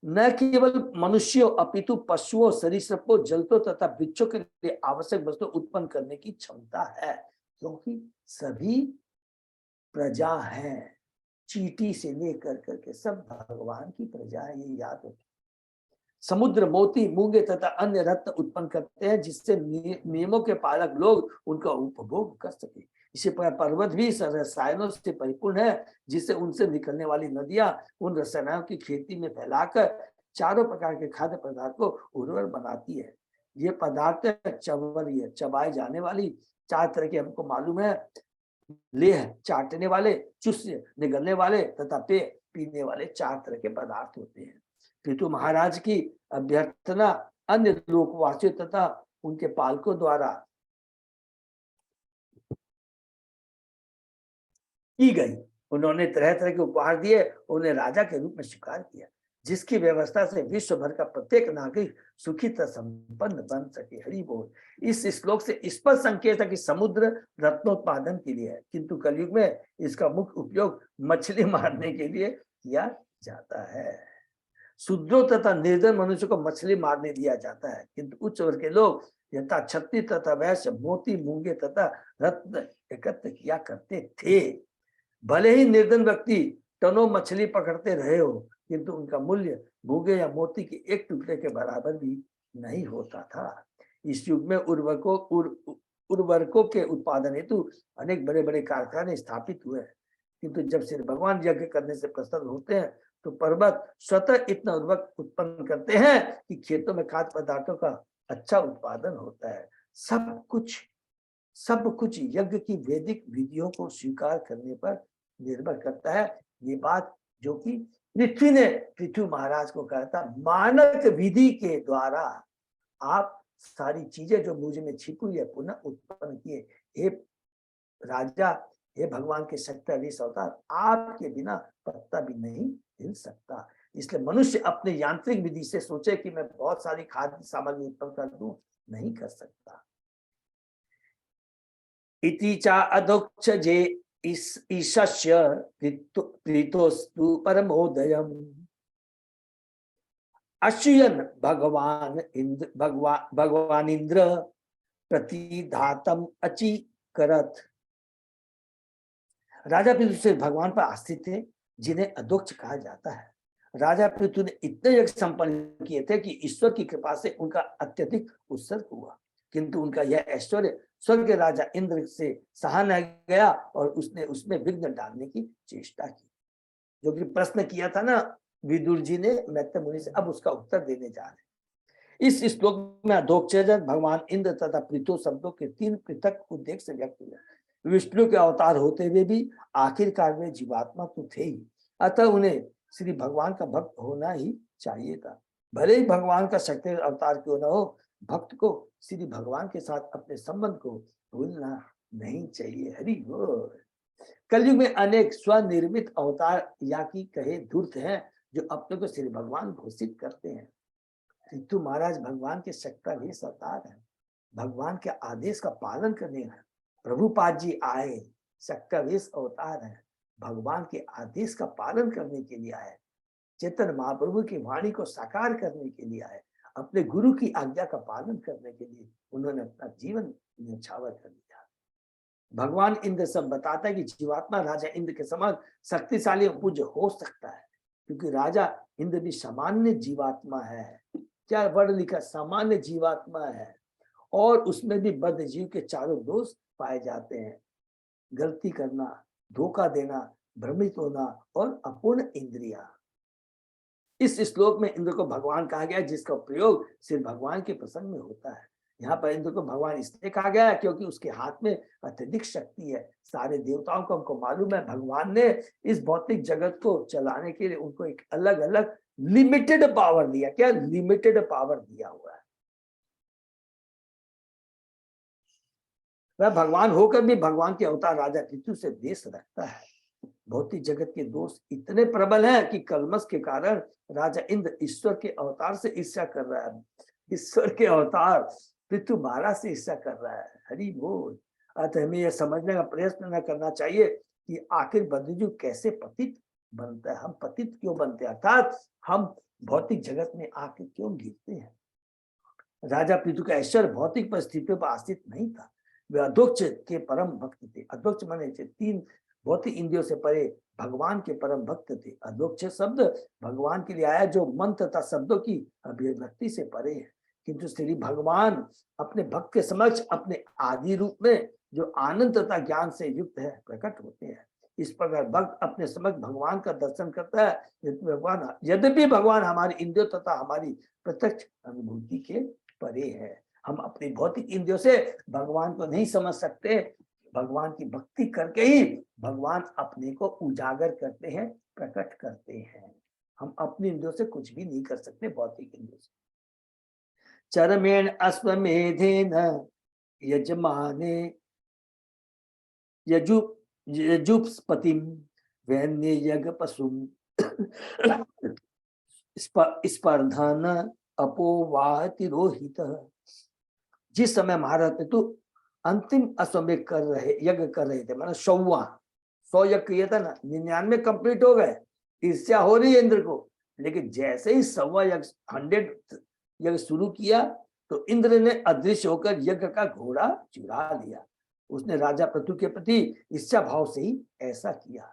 न केवल मनुष्यों अपितु पशुओं, सरीसृपों, जलतों तथा वृक्षों के लिए आवश्यक वस्तु उत्पन्न करने की क्षमता है। क्योंकि सभी प्रजा है, चींटी से लेकर करके सब भगवान की प्रजा है, ये याद रखें। समुद्र मोती, मूंगे तथा अन्य रत्न उत्पन्न करते हैं जिससे नियमों के पालक लोग उनका उपभोग कर सके। इसी प्रकार पर्वत भी रसायनों से परिपूर्ण है जिससे उनसे निकलने वाली नदियां उन रसायनों की खेती में फैलाकर चारों प्रकार के खाद्य पदार्थ को उर्वर बनाती है। ये पदार्थ चवरीय, चबाए जाने वाली, 4 तरह के हमको मालूम है। लेह, चाटने वाले, चुस्य, निगलने वाले, तथा पेय, पीने वाले 4 तरह के पदार्थ होते हैं। पितु महाराज की अभ्यर्थना अन्य लोकवासियों तथा उनके पालकों द्वारा की गई। उन्होंने तरह तरह के उपहार दिए, उन्हें राजा के रूप में स्वीकार किया, जिसकी व्यवस्था से विश्व भर का प्रत्येक नागरिक सुखी तथा संपन्न बन सके। हरि बोल। इस श्लोक से स्पष्ट संकेत है कि समुद्र रत्नोत्पादन के लिए है, किंतु कलयुग में इसका मुख्य उपयोग मछली मारने के लिए किया जाता है। शूद्रों तथा निर्धन मनुष्य को मछली मारने दिया जाता है, किंतु उच्च वर्ग के लोग यथा क्षत्रिय तथा वैश्य मोती, मूंगे तथा रत्न एकत्र किया करते थे। भले ही निर्धन व्यक्ति टनों मछली पकड़ते रहे हो, किंतु उनका मूल्य मूंगे या मोती के एक टुकड़े के बराबर भी नहीं होता था। इस युग में उर्वरकों के उत्पादन हेतु अनेक बड़े बड़े कारखाने स्थापित हुए हैं, किंतु जब श्री भगवान यज्ञ करने से प्रसन्न होते हैं तो पर्वत स्वतः इतना उर्वरक उत्पन्न करते हैं कि खेतों में खाद्य पदार्थों का अच्छा उत्पादन होता है। सब कुछ यज्ञ की वैदिक विधियों को स्वीकार करने पर निर्भर करता है। ये बात जो कि पृथ्वी ने पृथ्वी महाराज को कहा था, मानक विधि के द्वारा आप सारी चीजें जो मुझ में छिपी हुई है पुनः उत्पन्न किए। हे राजा, हे भगवान के 27 अवतार, आपके बिना पत्ता भी नहीं हिल सकता। इसलिए मनुष्य अपने यांत्रिक विधि से सोचे कि मैं बहुत सारी खाद्य सामग्री उत्पन्न कर दूं, नहीं कर सकता। इति चा अधोक्ष जे ईशस्य प्रीतोस्तु परमोदयम् अश्यन भगवान इंद्र प्रतिधातम अचिकरत। राजा पृथु से भगवान पर आस्थित थे, जिन्हें अधोक्ष कहा जाता है। राजा पृथु ने इतने यज्ञ संपन्न किए थे कि ईश्वर की कृपा से उनका अत्यधिक उत्सर्ग हुआ, किंतु उनका यह ऐश्वर्य स्वर्ग के राजा इंद्र से सहा न गया और उसने उसमें विघ्न डालने की चेष्टा की। जो कि प्रश्न किया था ना विदुर जी ने मैत्र मुनि से, अब उसका उत्तर देने जा रहे। इस श्लोक में अधोक्षजन भगवान इंद्र तथा पृथु शब्दों के 3 पृथक उद्देश्य से व्यक्त हुए। विष्णु के अवतार होते हुए भी आखिरकार वे जीवात्मा तो थे ही, अतः उन्हें श्री भगवान का भक्त होना ही चाहिए था। भले ही भगवान का शक्ति अवतार क्यों न हो, भक्त को श्री भगवान के साथ अपने संबंध को भूलना नहीं चाहिए। हरि बोल। कलयुग में अनेक स्वनिर्मित अवतार या की कहे धूर्त हैं, जो अपने को श्री भगवान घोषित करते हैं। पृथु महाराज भगवान के 27 अवतार हैं, भगवान के आदेश का पालन करने हैं। प्रभुपाद जी आए, 27 अवतार हैं, भगवान के आदेश का पालन करने के लिए आए। चेतन महाप्रभु की वाणी को साकार करने के लिए आए, अपने गुरु की आज्ञा का पालन करने के लिए उन्होंने अपना जीवन न्यौछावर कर दिया। भगवान इंद्र सब बताता है कि जीवात्मा राजा इंद्र के समान शक्तिशाली और पूज्य हो सकता है, क्योंकि राजा इंद्र भी सामान्य जीवात्मा है। क्या वर्ण लिखा? सामान्य जीवात्मा है, और उसमें भी बद्ध जीव के 4 दोष पाए जाते हैं: गलती करना, धोखा देना, भ्रमित होना और अपूर्ण इंद्रिया। इस श्लोक में इंद्र को भगवान कहा गया, जिसका प्रयोग सिर्फ भगवान के प्रसंग में होता है। यहाँ पर इंद्र को भगवान इसलिए कहा गया है क्योंकि उसके हाथ में अत्यधिक शक्ति है। सारे देवताओं को हमको मालूम है, भगवान ने इस भौतिक जगत को चलाने के लिए उनको एक अलग अलग लिमिटेड पावर दिया। क्या? लिमिटेड पावर दिया हुआ है। वह भगवान होकर भी भगवान के अवतार राजा पृथु से देश रखता है। भौतिक जगत के दोष इतने प्रबल हैं कि कलमश के कारण राजा इंद्र ईश्वर के अवतार से ईर्ष्या कर रहा है। ईश्वर के अवतार पृथु महाराज से ईर्ष्या कर रहा है। हरि बोल। अतः हमें यह समझने का प्रयत्न न करना चाहिए कि आखिर बंधुजू कैसे पतित बनता है, हम पतित क्यों बनते हैं, अर्थात हम भौतिक जगत में आके क्यों गिरते हैं। राजा पृथु का ऐश्वर्य भौतिक परिस्थितियों पर आश्रित नहीं था। वे अधोक्ष के परम भक्त थे। अधोक्ष माने 3 भौतिक इंद्रियों से परे भगवान के परम भक्त थे। अधोक्ष शब्द भगवान के लिए आया जो मन तथा शब्दों की अभिव्यक्ति से परे है, किंतु श्री भगवान अपने भक्त के समक्ष अपने आदि रूप में जो आनंद तथा ज्ञान से युक्त है प्रकट होते हैं। इस प्रकार भक्त अपने समक्ष भगवान का दर्शन करता है। यद्यपि भगवान हमारी इंद्रियों तथा हमारी प्रत्यक्ष अनुभूति के परे है। हम अपनी भौतिक इंद्रियों से भगवान को नहीं समझ सकते। भगवान की भक्ति करके ही भगवान अपने को उजागर करते हैं, प्रकट करते हैं। हम अपनी इंद्रियों से कुछ भी नहीं कर सकते, भौतिक इंद्रियों से। चरमेण अश्वमेधेन यजमाने यजुपतिम वैन्य यज्ञ पशुम स्पर्धान अपोवातिरोहित। जिस समय महाराज ने तो अंतिम अश्वमेध कर रहे यज्ञ कर रहे थे, मतलब 100 यज्ञ किया था ना, 99 कंप्लीट हो गए, ईर्ष्या हो रही है इंद्र को। लेकिन जैसे ही 100 यज्ञ शुरू किया तो इंद्र ने अदृश्य होकर यज्ञ का घोड़ा चुरा लिया। उसने राजा पृथु के प्रति ईर्ष्या भाव से ही ऐसा किया।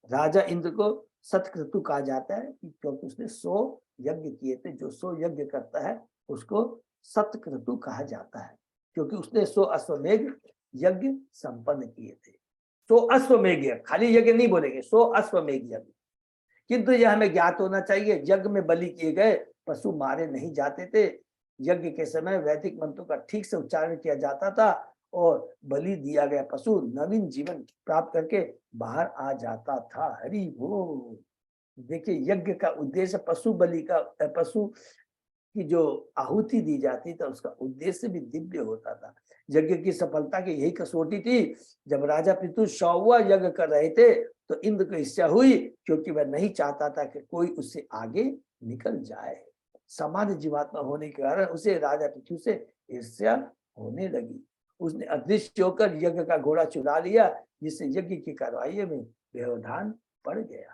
राजा इंद्र को सतक्रतु कहा जाता है क्योंकि उसने 100 यज्ञ किए थे। जो 100 यज्ञ करता है उसको सतक्रतु कहा जाता है, क्योंकि उसने 100 अश्वमेघ यज्ञ संपन्न किए थे। 100 अश्वमेघ यज्ञ, खाली यज्ञ नहीं बोलेंगे, 100 अश्वमेघ यज्ञ। किंतु यह हमें ज्ञात होना चाहिए, यज्ञ में बलि किए गए पशु मारे नहीं जाते थे। यज्ञ के समय वैदिक मंत्रों का ठीक से उच्चारण किया जाता था और बलि दिया गया पशु नवीन जीवन प्राप्त करके बाहर आ जाता था। हरि बोल। देखिए, यज्ञ का उद्देश्य पशु बलि का, पशु की जो आहुति दी जाती था उसका उद्देश्य भी दिव्य होता था। यज्ञ की सफलता की यही कसौटी थी। जब राजा पृथु 100वां यज्ञ कर रहे थे तो इंद्र को ईर्ष्या हुई, क्योंकि वह नहीं चाहता था कि कोई उससे आगे निकल जाए। सामान्य जीवात्मा होने के कारण उसे राजा पृथु से ईर्ष्या होने लगी। उसने अदृश्य होकर यज्ञ का घोड़ा चुरा लिया, जिससे यज्ञ की कार्रवाई में व्यवधान पड़ गया।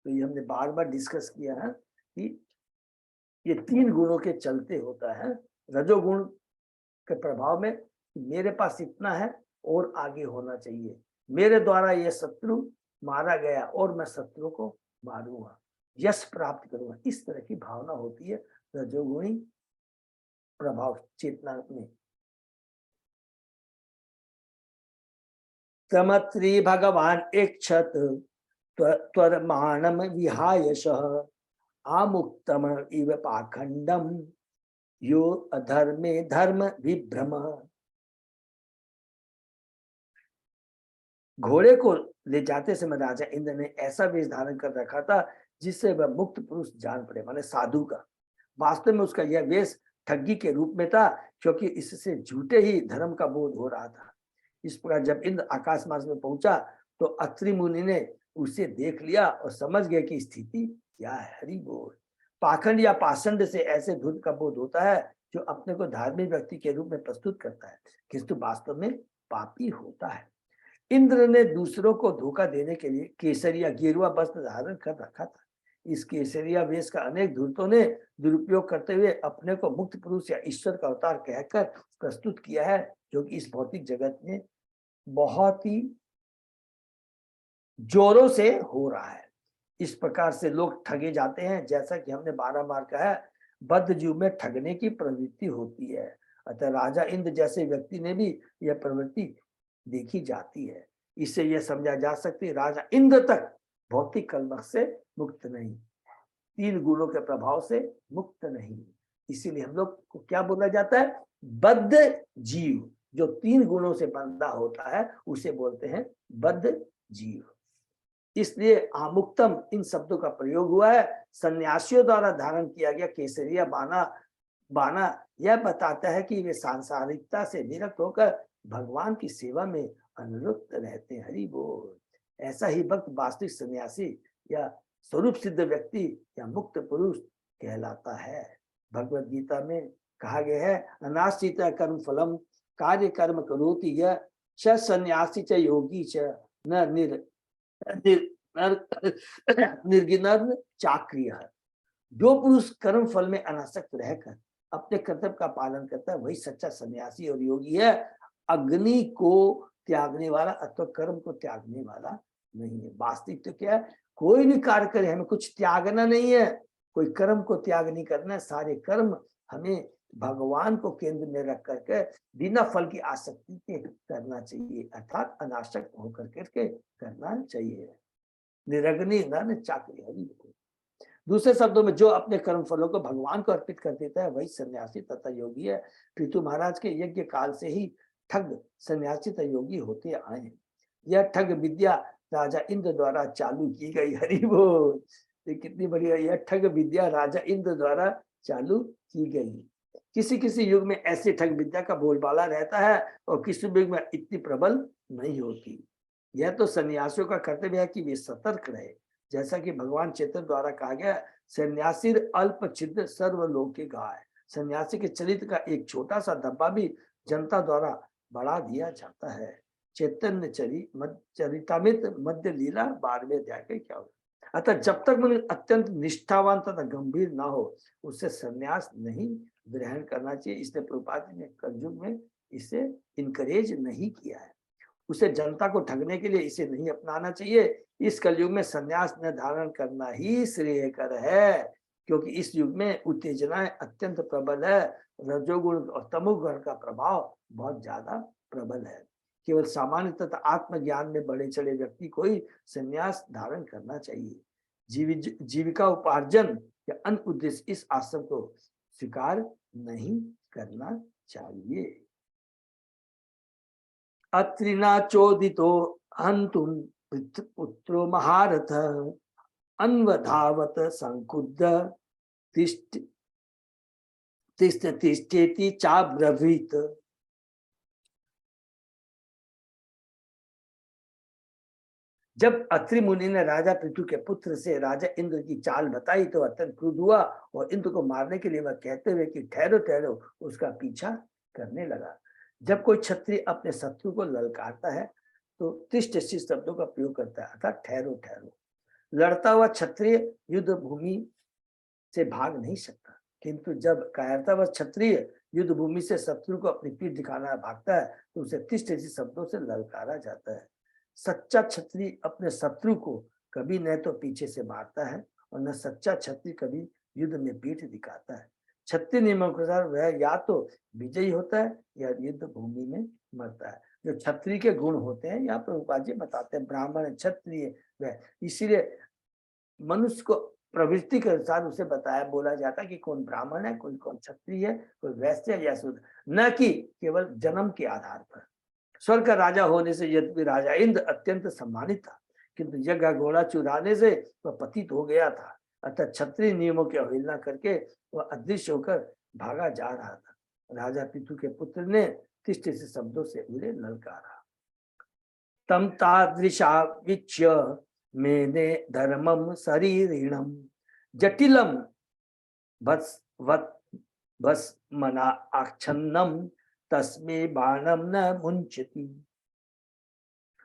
तो ये हमने बार बार डिस्कस किया है कि ये 3 गुणों के चलते होता है। रजोगुण के प्रभाव में मेरे पास इतना है और आगे होना चाहिए, मेरे द्वारा ये शत्रु मारा गया और मैं शत्रु को मारूंगा, यश प्राप्त करूंगा, इस तरह की भावना होती है रजोगुणी प्रभाव चेतना में। तमत्री भगवान इच्छत त्वरमाणम विहायशः आमुक्तम इव पाखंडम यो अधर्मे धर्म विभ्रम। घोड़े को ले जाते समय राजा इंद्र ने ऐसा वेश धारण कर रखा था जिससे वह मुक्त पुरुष जान पड़े, माने साधु का। वास्तव में उसका यह वेश ठगी के रूप में था, क्योंकि इससे झूठे ही धर्म का बोध हो रहा था। इस प्रकार जब इंद्र आकाश मार्ग में पहुंचा तो अत्रि मुनि ने उसे देख लिया और समझ गए कि स्थिति क्या है। हरि बोल। पाखंड या पाषंड से ऐसे धुत का बोध होता है जो अपने को धार्मिक व्यक्ति के रूप में प्रस्तुत करता है, किंतु वास्तव में पापी होता है। इंद्र ने दूसरों को धोखा देने के लिए केसरिया गेरुआ वस्त्र धारण कर रखा था। इस केसरिया वेश का अनेक धूर्तों ने दुरुपयोग करते हुए अपने को मुक्त पुरुष या ईश्वर का अवतार कहकर प्रस्तुत किया है, जो कि इस भौतिक जगत में बहुत ही जोरों से हो रहा है। इस प्रकार से लोग ठगे जाते हैं, जैसा कि हमने 12 बार कहा है, बद्ध जीव में ठगने की प्रवृत्ति होती है। अतः राजा इंद्र जैसे व्यक्ति ने भी यह प्रवृत्ति देखी जाती है। इससे यह समझा जा सकती है राजा इंद्र तक भौतिक कलमश से मुक्त नहीं, 3 गुणों के प्रभाव से मुक्त नहीं। इसीलिए हम लोग को क्या बोला जाता है, बद्ध जीव। जो 3 गुणों से बंधा होता है उसे बोलते हैं बद्ध जीव। इसलिए आमुक्तम इन शब्दों का प्रयोग हुआ है। सन्यासियों द्वारा धारण किया गया केसरिया बाना यह बताता है कि वे सांसारिकता से निरक्त होकर भगवान की सेवा में अनुरक्त रहते हैं। हरि बोल। ऐसा ही भक्त वास्तविक सन्यासी या स्वरूप सिद्ध व्यक्ति या मुक्त पुरुष कहलाता है। भगवद गीता में कहा गया है, अनाश्रित कर्म फलम कार्य कर्म करोति यः स सन्यासी च योगी च न निर्गिनर्न चाक्रिय। जो पुरुष कर्म फल में अनासक्त रहकर अपने कर्तव्य का पालन करता है वही सच्चा सन्यासी और योगी है। अग्नि को त्यागने वाला अथवा कर्म को त्यागने वाला नहीं है। वास्तविक तो क्या है, कोई भी कार्य करे हमें कुछ त्यागना नहीं है, कोई कर्म को त्याग नहीं करना है। सारे कर्म हमें भगवान को केंद्र में रख करके बिना फल की आसक्ति के करना चाहिए, अर्थात अनासक्त होकर के करना चाहिए। निरग्नि नर चाकरी हरि को। दूसरे शब्दों में जो अपने कर्म फलों को भगवान को अर्पित कर देता है वही सन्यासी तथा योगी है। पृथु महाराज के यज्ञ काल से ही ठग सन्यासी तथा योगी होते आए हैं। यह ठग विद्या राजा इंद्र द्वारा चालू की गई। हरि बोल। ये कितनी बढ़िया। यह ठग विद्या राजा इंद्र द्वारा चालू की गई। किसी किसी युग में ऐसे ठग विद्या का बोलबाला रहता है और किसी युग में इतनी प्रबल नहीं होती। यह तो सन्यासियों का कर्तव्य है कि वे सतर्क रहे। जैसा कि भगवान चैतन्य द्वारा कहा गया, सन्यासी अल्प छिद्र सर्वलोक के गाय। सन्यासी के चरित्र का एक छोटा सा धब्बा भी जनता द्वारा बढ़ा दिया जाता है। चैतन्य चरितामृत मध्य लीला 12वें अध्याय के क्या हो। अतः जब तक मन अत्यंत निष्ठावान तथा गंभीर ना हो उससे संन्यास नहीं ग्रहण करना चाहिए। इसलिए प्रभुपाद जी ने कलयुग में इसे इनकरेज नहीं किया है। उसे जनता को ठगने के लिए इसे नहीं अपनाना चाहिए। इस कलयुग में संन्यास न धारण करना ही श्रेयकर है, क्योंकि इस युग में उत्तेजनाएं अत्यंत प्रबल है। रजोगुण और तमोगुण का प्रभाव बहुत ज्यादा प्रबल है। केवल सामान्य तथा आत्मज्ञान में बढ़े चढ़े व्यक्ति को ही संन्यास धारण करना चाहिए। जीविका उपार्जन या अन्य उद्देश्य इस आश्रम को स्वीकार नहीं करना चाहिए। अत्रिना चोदितो हंतुम पुत्रो महारथ अन्वधावत संकुद्ध तिष्ठेति चाब्रवीत। जब अत्रि मुनि ने राजा पृथु के पुत्र से राजा इंद्र की चाल बताई तो अत्यंत क्रुद्ध हुआ और इंद्र को मारने के लिए वह कहते हुए कि ठहरो ठहरो उसका पीछा करने लगा। जब कोई क्षत्रिय अपने शत्रु को ललकारता है तो तिष्ठ शब्दों का प्रयोग करता है, अर्थात ठहरो ठहरो। लड़ता हुआ क्षत्रिय युद्ध भूमि से भाग नहीं सकता, किंतु जब कायरता व क्षत्रिय युद्ध भूमि से शत्रु को अपनी पीठ दिखाना भागता है तो उसे तिष्ठ शब्दों से ललकारा जाता है। सच्चा क्षत्रिय अपने शत्रु को कभी न तो पीछे से मारता है और न सच्चा क्षत्रिय कभी युद्ध में पीठ दिखाता है। क्षत्रिय नियमों के अनुसार वह या तो विजयी होता है या युद्ध भूमि में मरता है। जो क्षत्रिय के गुण होते हैं यहाँ प्रभुपाद जी बताते हैं, ब्राह्मण क्षत्रिय वह। इसीलिए मनुष्य को प्रवृत्ति के अनुसार उसे बताया बोला जाता है कि कौन ब्राह्मण है, कोई कौन क्षत्रिय है, कोई वैश्य या शूद्र, न कि केवल जन्म के आधार पर। स्वर्ग का राजा होने से यद्यपि राजा इंद्र अत्यंत सम्मानित था, किंतु यज्ञ घोड़ा चुराने से वह पतित हो गया था। अतः क्षत्रिय नियमों की अवहेलना करके वह अदृश्य होकर भागा जा रहा था। राजा पृथु के पुत्र ने तिष्ठ से शब्दों से उन्हें ललकारा। तम तादृशा विच्य मेने धर्मम शरीरिणम जटिलम बस मना आच्छन्नम तस्मे बाणम न मुंचती।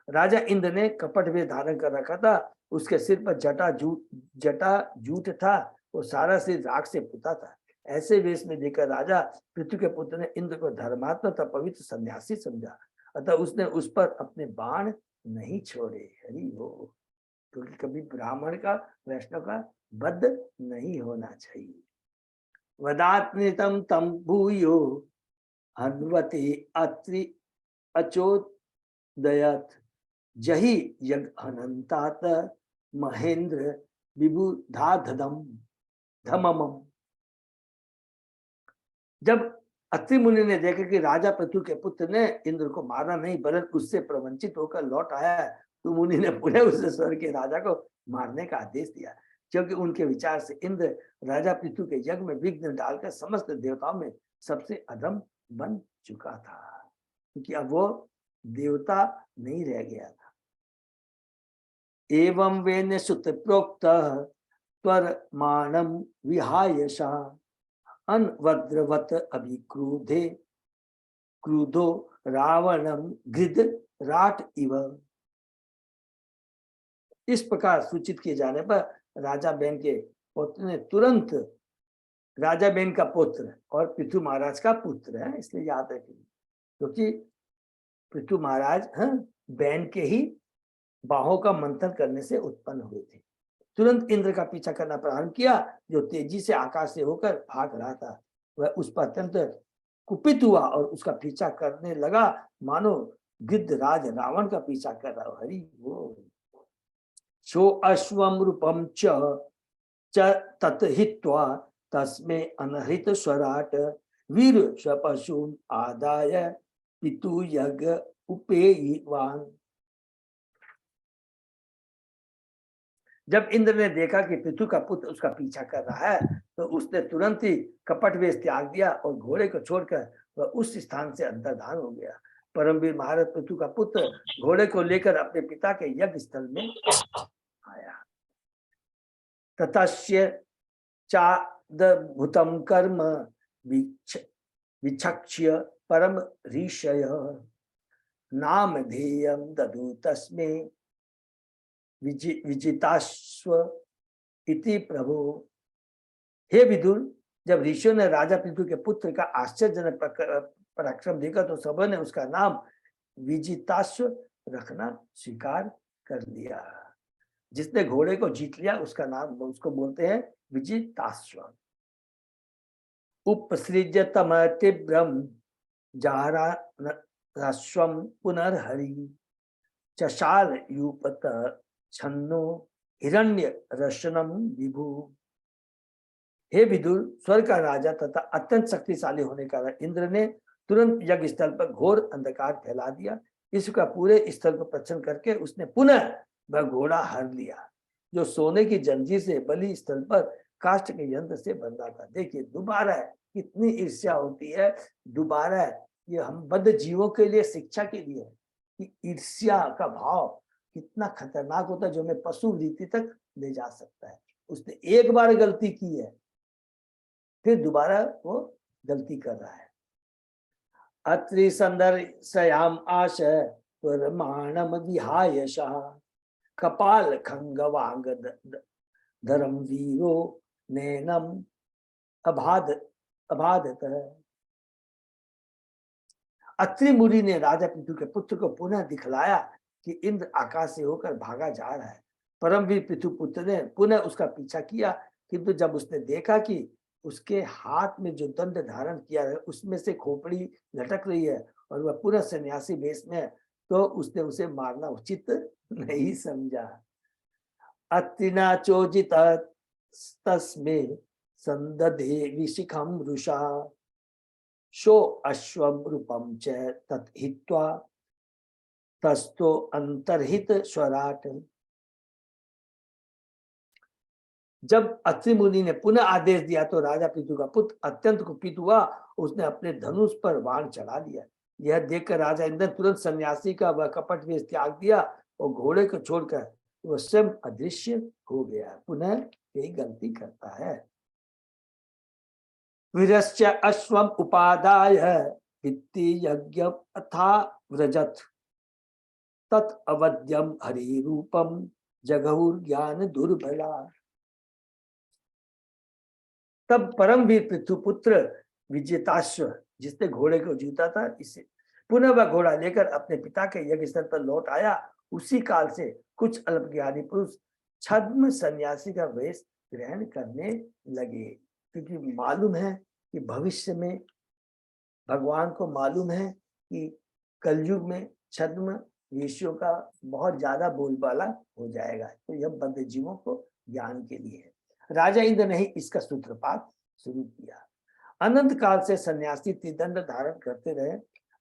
राजा इंद्र ने कपट वेश धारण कर रखा था, उसके सिर पर जटा जूट था, वो सारा सिर राख से पुता था। ऐसे वेश में देखकर राजा पृथु के पुत्र ने इंद्र को धर्मात्मा तथा पवित्र सन्यासी समझा, अतः उसने उस पर अपने बाण नहीं छोड़े। हरि हो। क्योंकि कभी ब्राह्मण का वैष्णव का वध नहीं होना चाहिए। वदात्मृतम तम भूयो हन्वते अत्रि अचोदयत जहि यज्ञ अनंतात महेंद्र विबुधाधम धमम। जब अत्रि मुनि ने देखा कि राजा पृथु के पुत्र ने इंद्र को मारा नहीं वरन उससे प्रवंचित होकर लौट आया है, तो मुनि ने पुनः उस स्वर्ग के राजा को मारने का आदेश दिया, क्योंकि उनके विचार से इंद्र राजा पृथु के यज्ञ में विघ्न डालकर समस्त देवताओं में सबसे अधम बन चुका था, क्योंकि अब वो देवता नहीं रह गया था। एवं वेन सुत प्रोक्त त्वरमाणम विहायशा अनवद्रवत अभिक्रुधे क्रुधो रावणम घृद राट इव। इस प्रकार सूचित किए जाने पर राजा बेन के पुत्र ने तुरंत, राजा बेन का पुत्र और पृथु महाराज का पुत्र है इसलिए याद रखिए, क्योंकि पृथु महाराज बैन के ही बाहों का मंथन करने से उत्पन्न हुए थे। तुरंत इंद्र का पीछा करना प्रारंभ किया, जो तेजी से आकाश से होकर भाग रहा था। वह उस पर अत्यंत कुपित हुआ और उसका पीछा करने लगा, मानो गिद्ध राज रावण का पीछा कर रहा हो। हरि वो सो अश्वम रूपम च तत हित्वा तस्मे अनहृत स्वराट वीर स्वपशून आदाय पितु यज्ञ उपेयवान। जब इंद्र ने देखा कि पितु का पुत्र उसका पीछा कर रहा है, तो उसने तुरंत ही कपट वेश त्याग दिया और घोड़े को छोड़कर वह उस स्थान से अंतर्धान हो गया। परमवीर महाराज पितु का पुत्र घोड़े को लेकर अपने पिता के यज्ञ स्थल में आया। ततस्य चादभुतम कर्म विचक्ष्य परम ऋषय नाम ध्येयम ददु तस्मै विजिताश्व इति प्रभु। हे विदुर, जब ऋषियों ने राजा पितु के पुत्र का आश्चर्यजनक पराक्रम देखा तो सबों ने उसका नाम विजिताश्व रखना स्वीकार कर लिया। जिसने घोड़े को जीत लिया उसका नाम उसको बोलते हैं विजिताश्व। उपसृजतम तीव्रम जाराश्वम पुनर्हरि चशाल यूपत छन्नो हिरण्य रशनम विभु। हे विदुर, स्वर्ग का राजा तथा अत्यंत शक्तिशाली होने का इंद्र ने तुरंत यज्ञ स्थल पर घोर अंधकार फैला दिया। इसका पूरे स्थल को प्रच्छन्न करके उसने पुनः वह घोड़ा हर लिया, जो सोने की जंजीर से बलि स्थल पर काष्ठ के यंत्र से बंधा था। देखिए दोबारा कितनी ईर्ष्या होती है। दोबारा ये हम बद्ध जीवों के लिए शिक्षा के लिए कि ईर्ष्या का भाव कितना खतरनाक होता है, जो हमें पशु वृत्ति तक ले जा सकता है। उसने एक बार गलती की है, फिर दोबारा वो गलती कर रहा है। अत्रि संदर्शयाम आश प्रमाणम विहायशः कपाल खंगवांग धरम वीरो नैनम अबाधत। अत्रि मुनि ने राजा पितु के पुत्र को पुनः दिखलाया कि इंद्र आकाश से होकर भागा जा रहा है। परमवीर पितु पुत्र ने पुनः उसका पीछा किया, किंतु जब उसने देखा कि उसके हाथ में जो दंड धारण किया है उसमें से खोपड़ी लटक रही है और वह पुनः सन्यासी वेश में है, तो उसने उसे मारना उचित नहीं समझा। अत्रिना चोजित तस्मे संदधे विशिखम रुषा शो अश्वम रूपम च तत् हित्वा तस्तो अंतर्हित स्वराट। जब अत्रि मुनि ने पुनः आदेश दिया तो राजा पितु का पुत्र अत्यंत कुपित हुआ, उसने अपने धनुष पर बाण चढ़ा लिया। यह देखकर राजा इंद्र तुरंत सन्यासी का वह कपट वेश त्याग दिया और घोड़े को छोड़कर वह स्वयं अदृश्य हो गया। पुनः यही गलती करता है। वीरस्य अश्वम उपादाय वित्ति यज्ञ अथा व्रजत तत् अवध्यम हरि रूपम जगहुर ज्ञान दुर्बला। तब परमवीर पृथुपुत्र विजेताश्व, जिसने घोड़े को जीता था, इसे पुनः वह घोड़ा लेकर अपने पिता के यज्ञ स्थल पर लौट आया। उसी काल से कुछ अल्पज्ञानी पुरुष छद्म सन्यासी का वेश ग्रहण करने लगे, क्योंकि मालूम है कि भविष्य में भगवान को मालूम है कि कलयुग में छद्म वेशियों का बहुत ज्यादा बोलबाला हो जाएगा, तो यह बद्ध जीवों को ज्ञान के लिए है। राजा इंद्र ने ही इसका सूत्रपात शुरू किया। अनंत काल से सन्यासी त्रिदंड धारण करते रहे।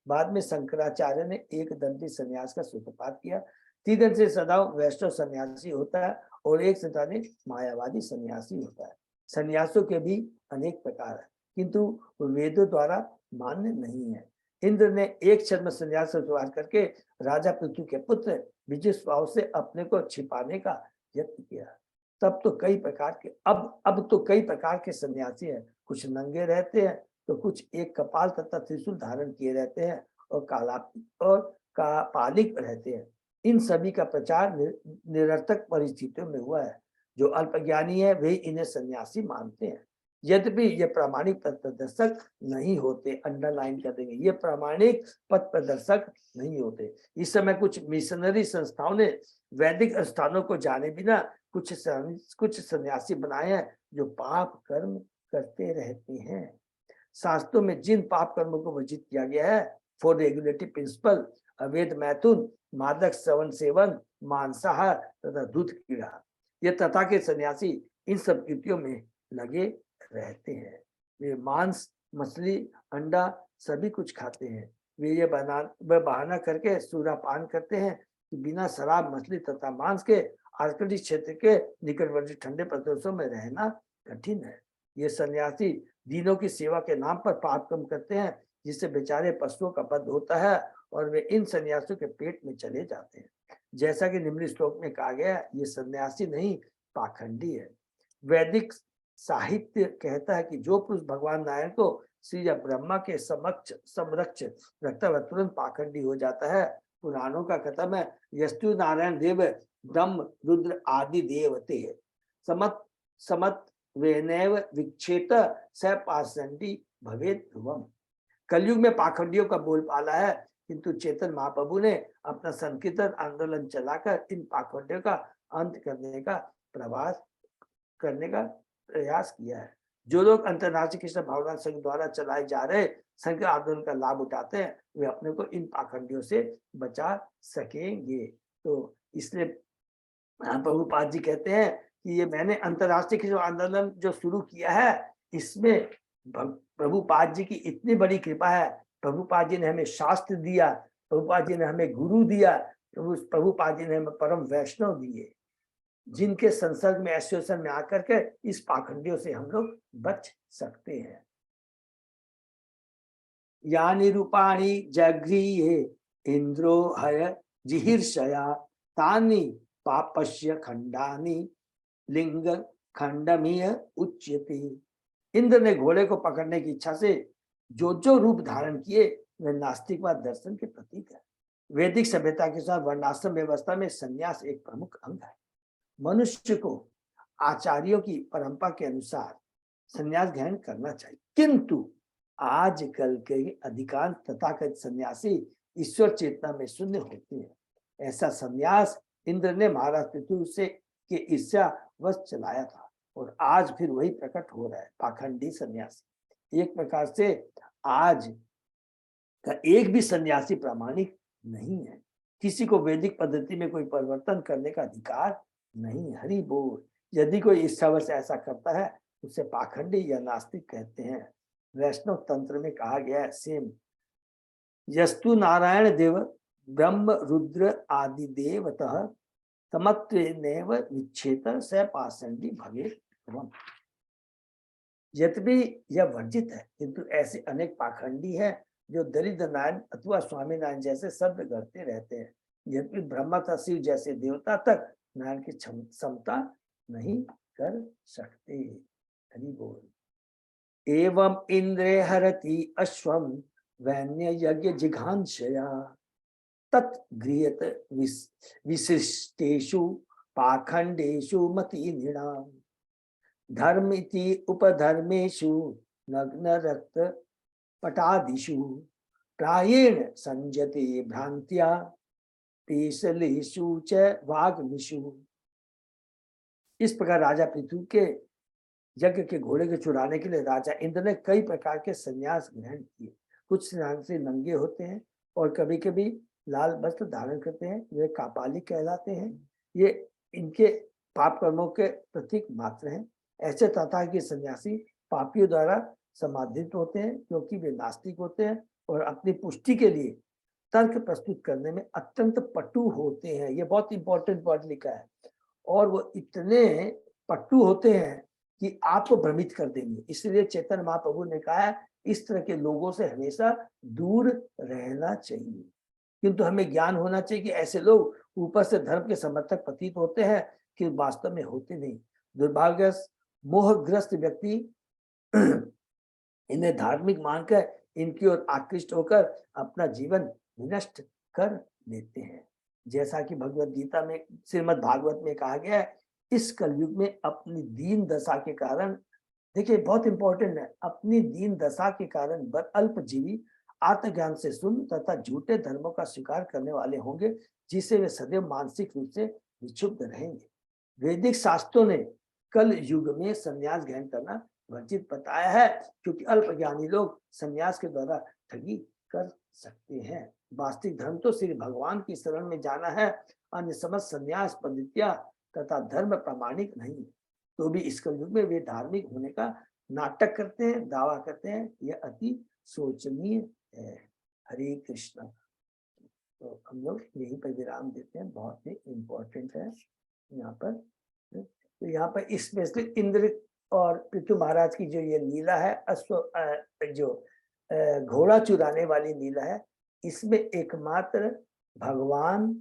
बाद में शंकराचार्य ने एक दंडी सन्यास का सूत्रपात किया। त्रिदंड से सदा वैष्णव सन्यासी होता है और एक सदा मायावादी सन्यासी होता है। सन्यासों के भी अनेक प्रकार है, किंतु वेदों द्वारा मान्य नहीं है। इंद्र ने एक छद्म सन्यास से शुरुआत करके राजा पृथु के पुत्र विजय स्वभाव से अपने को छिपाने का यत्न किया। तब तो कई प्रकार के अब तो कई प्रकार के सन्यासी हैं। कुछ नंगे रहते हैं तो कुछ एक कपाल तथा त्रिशूल धारण किए रहते हैं और कापालिक रहते हैं। इन सभी का प्रचार निरर्थक परिस्थितियों में हुआ है। जो अल्पज्ञानी है वे इन्हें सन्यासी मानते हैं, यद्यपि ये प्रामाणिक पथ प्रदर्शक नहीं होते। अंडरलाइन कर देंगे, ये प्रामाणिक पथ प्रदर्शक नहीं होते। इस समय कुछ मिशनरी संस्थाओं ने वैदिक स्थानों को जाने बिना कुछ सन्यासी बनाए हैं जो पाप कर्म करते रहते हैं। शास्त्रों में जिन पाप कर्मों को वर्जित किया गया है, फॉर रेगुलेटरी प्रिंसिपल, अवैध मैथुन, मादक श्रवण सेवन, मांसाहार तथा दूध क्रीड़ा, ये तथा के सन्यासी इन सब कृतियों में लगे रहते हैं। वे मांस, मछली, अंडा सभी कुछ खाते हैं। वे ये बहाना करके सूरापान करते हैं कि बिना शराब, मछली तथा मांस के आर्कटिक क्षेत्र के निकटवर्ती ठंडे प्रदेशों में रहना कठिन है। ये सन्यासी दीनों की सेवा के नाम पर पाप कर्म करते हैं, जिससे बेचारे पशुओं का वध होता है और वे इन सन्यासियों के पेट में चले जाते हैं। जैसा कि निम्न श्लोक में कहा गया, ये सन्यासी नहीं पाखंडी है। वैदिक साहित्य कहता है कि जो पुरुष भगवान नारायण को श्री ब्रह्मा के समक्ष रखता हुआ तुरंत पाखंडी हो जाता है। पुराणों का कथन है, यस्तु नारायण देव ब्रह्म रुद्र आदि देवते समत समत वेनैव विक्षेत स पाषंडी भवेत् ध्रुवम्। कलयुग में पाखंडियों का बोलबाला है, किंतु चेतन महाप्रभु ने अपना संकीर्तन आंदोलन चलाकर इन पाखंडियों का अंत करने का प्रयास किया है। जो लोग अंतर्राष्ट्रीय कृष्ण भावना संघ द्वारा चलाए जा रहे संघ आंदोलन का लाभ उठाते हैं, वे अपने को इन पाखंडियों से बचा सकेंगे। तो इसलिए प्रभुपाद जी कहते हैं कि ये मैंने अंतर्राष्ट्रीय कृष्ण आंदोलन जो शुरू किया है, इसमें प्रभुपाद जी की इतनी बड़ी कृपा है। प्रभुपाद जी ने हमें शास्त्र दिया, प्रभुपाद जी ने हमें गुरु दिया, प्रभुपाद जी ने हमें परम वैष्णव दिए, जिनके संसर्ग में एसोसिएशन में आकर के इस पाखंडियों से हम लोग बच सकते हैं। यानी रूपाणी जगृहे इंद्रो हय जिहिर्षया तानि पापस्य खंडानि लिंग खंडमीय उच्यते। इंद्र ने घोड़े को पकड़ने की इच्छा से जो रूप धारण किए, वे नास्तिकवाद दर्शन के प्रतीक है। वैदिक सभ्यता के साथ वर्णाश्रम व्यवस्था में संन्यास एक प्रमुख अंग है। मनुष्य को आचार्यों की परंपरा के अनुसार संन्यास ग्रहण करना चाहिए, किंतु आजकल के अधिकांश तथाकथित सन्यासी ईश्वर चेतना में शून्य होते हैं। ऐसा संन्यास इंद्र ने महाराज पृथु से के ईर्ष्या वश चलाया था और आज फिर वही प्रकट हो रहा है, पाखंडी सन्यासी। एक प्रकार से आज का एक भी सन्यासी प्रामाणिक नहीं है। किसी को वैदिक पद्धति में कोई परिवर्तन करने का अधिकार नहीं। हरि बोल। यदि कोई इच्छावश ऐसा करता है, उसे पाखंडी या नास्तिक कहते हैं। वैष्णव तंत्र में कहा गया है, सेम यस्तु नारायण देव ब्रह्म रुद्र आदि देवतः समत्वेनैव विच्छेद स पाषंडी भवेत्। यद्यपि यह वर्जित है, किंतु ऐसे अनेक पाखंडी हैं जो दरिद्र नारायण अथवा स्वामी नारायण जैसे शब्द गढ़ते रहते हैं। यद्यपि ब्रह्मा तथा शिव जैसे देवता तक नारायण की क्षमता नहीं कर सकते। हरि बोल। एवं इंद्रे हरति अश्वम वैन्य यज्ञ जिघांशया तत्गृहत विशिष्टेषु पाखंडेषु मति नृणाम धर्मिति उपधर्मेषु नग्न रक्त पटादिषु प्रायेण संजते भ्रांत्या पेशलेषु च वाग्मिषु। इस प्रकार राजा पृथु के यज्ञ के घोड़े के चुराने के लिए राजा इंद्र ने कई प्रकार के संन्यास ग्रहण किए। कुछ सन्यासी नंगे होते हैं और कभी कभी लाल वस्त्र धारण करते हैं, वे कापाली कहलाते हैं। ये इनके पाप कर्मों के प्रतीक मात्र हैं। ऐसे तथा के सन्यासी पापियों द्वारा समाधित होते हैं, क्योंकि वे नास्तिक होते हैं और अपनी पुष्टि के लिए तर्क प्रस्तुत करने में अत्यंत पटु होते हैं। ये बहुत इंपॉर्टेंट वर्ड लिखा है। और वो इतने पट्टू होते हैं कि आपको भ्रमित कर देंगे। इसलिए चैतन्य महाप्रभु ने कहा है, इस तरह के लोगों से हमेशा दूर रहना चाहिए। किंतु हमें ज्ञान होना चाहिए कि ऐसे लोग ऊपर से धर्म के समर्थक प्रतीत होते हैं कि वास्तव में होते नहीं। दुर्भाग्य मोहग्रस्त व्यक्ति इन्हें धार्मिक मानकर इनकी ओर आकृष्ट होकर अपना जीवन विनष्ट कर लेते हैं। जैसा कि भगवत गीता में, श्रीमद् भागवत में कहा गया है, इस कलयुग में अपनी दीन दशा के कारण, देखिए बहुत इंपॉर्टेंट है, अपनी दीन दशा के कारण अल्पजीवी आत्मज्ञान से शून्य तथा झूठे धर्मों का स्वीकार करने वाले होंगे, जिससे वे सदैव मानसिक रूप से विक्षुब्ध रहेंगे। वैदिक शास्त्रों ने कल युग में संन्यास ग्रहण करना वर्जित बताया है, क्योंकि अल्पज्ञानी लोग संन्यास के द्वारा ठगी कर सकते हैं। वास्तविक धर्म तो श्री भगवान की शरण में जाना है, अन्य समस्त संन्यास पद्धतियां तथा धर्म प्रामाणिक नहीं। तो भी इस कलयुग में वे धार्मिक होने का नाटक करते हैं, दावा करते हैं, यह अति शोचनीय है। हरे कृष्ण। तो हम लोग यहीं पर विराम देते हैं, बहुत ही इम्पोर्टेंट है यहाँ पर। तो यहाँ पर स्पेशली इंद्र और पृथु महाराज की जो ये लीला है, जो घोड़ा चुराने वाली लीला है, इसमें एकमात्र भगवान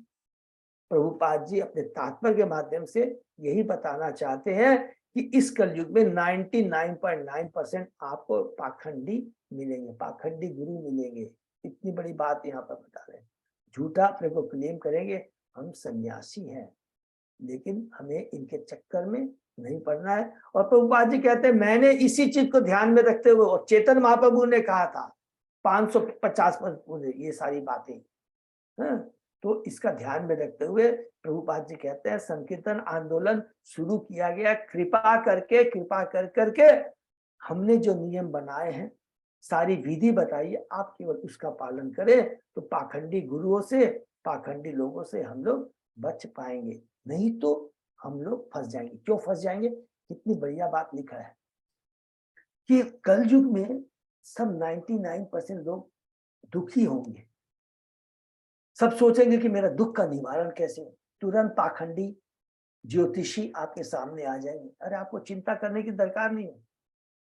प्रभुपाद जी अपने तात्पर्य के माध्यम से यही बताना चाहते हैं कि इस कलयुग में 99.9% आपको पाखंडी मिलेंगे, पाखंडी गुरु मिलेंगे। इतनी बड़ी बात यहाँ पर बता रहे हैं। झूठा अपने को क्लेम करेंगे हम सन्यासी हैं, लेकिन हमें इनके चक्कर में नहीं पड़ना है। और प्रभुपाद जी कहते हैं मैंने इसी चीज को ध्यान में रखते हुए, और चेतन महाप्रभु ने कहा था 550 ये सारी बातें, हाँ, तो इसका ध्यान में रखते हुए प्रभुपाद जी कहते हैं संकीर्तन आंदोलन शुरू किया गया। कृपा कर करके हमने जो नियम बनाए हैं, सारी विधि बताई है, आप केवल उसका पालन करें तो पाखंडी गुरुओं से, पाखंडी लोगों से हम लोग बच पाएंगे। नहीं तो हम लोग फंस जाएंगे। क्यों फंस जाएंगे? कितनी बढ़िया बात लिखा है कि कलयुग में सब 99% लोग दुखी होंगे। सब सोचेंगे कि मेरा दुख का निवारण कैसे हो। तुरंत पाखंडी ज्योतिषी आपके सामने आ जाएंगे। अरे आपको चिंता करने की दरकार नहीं है।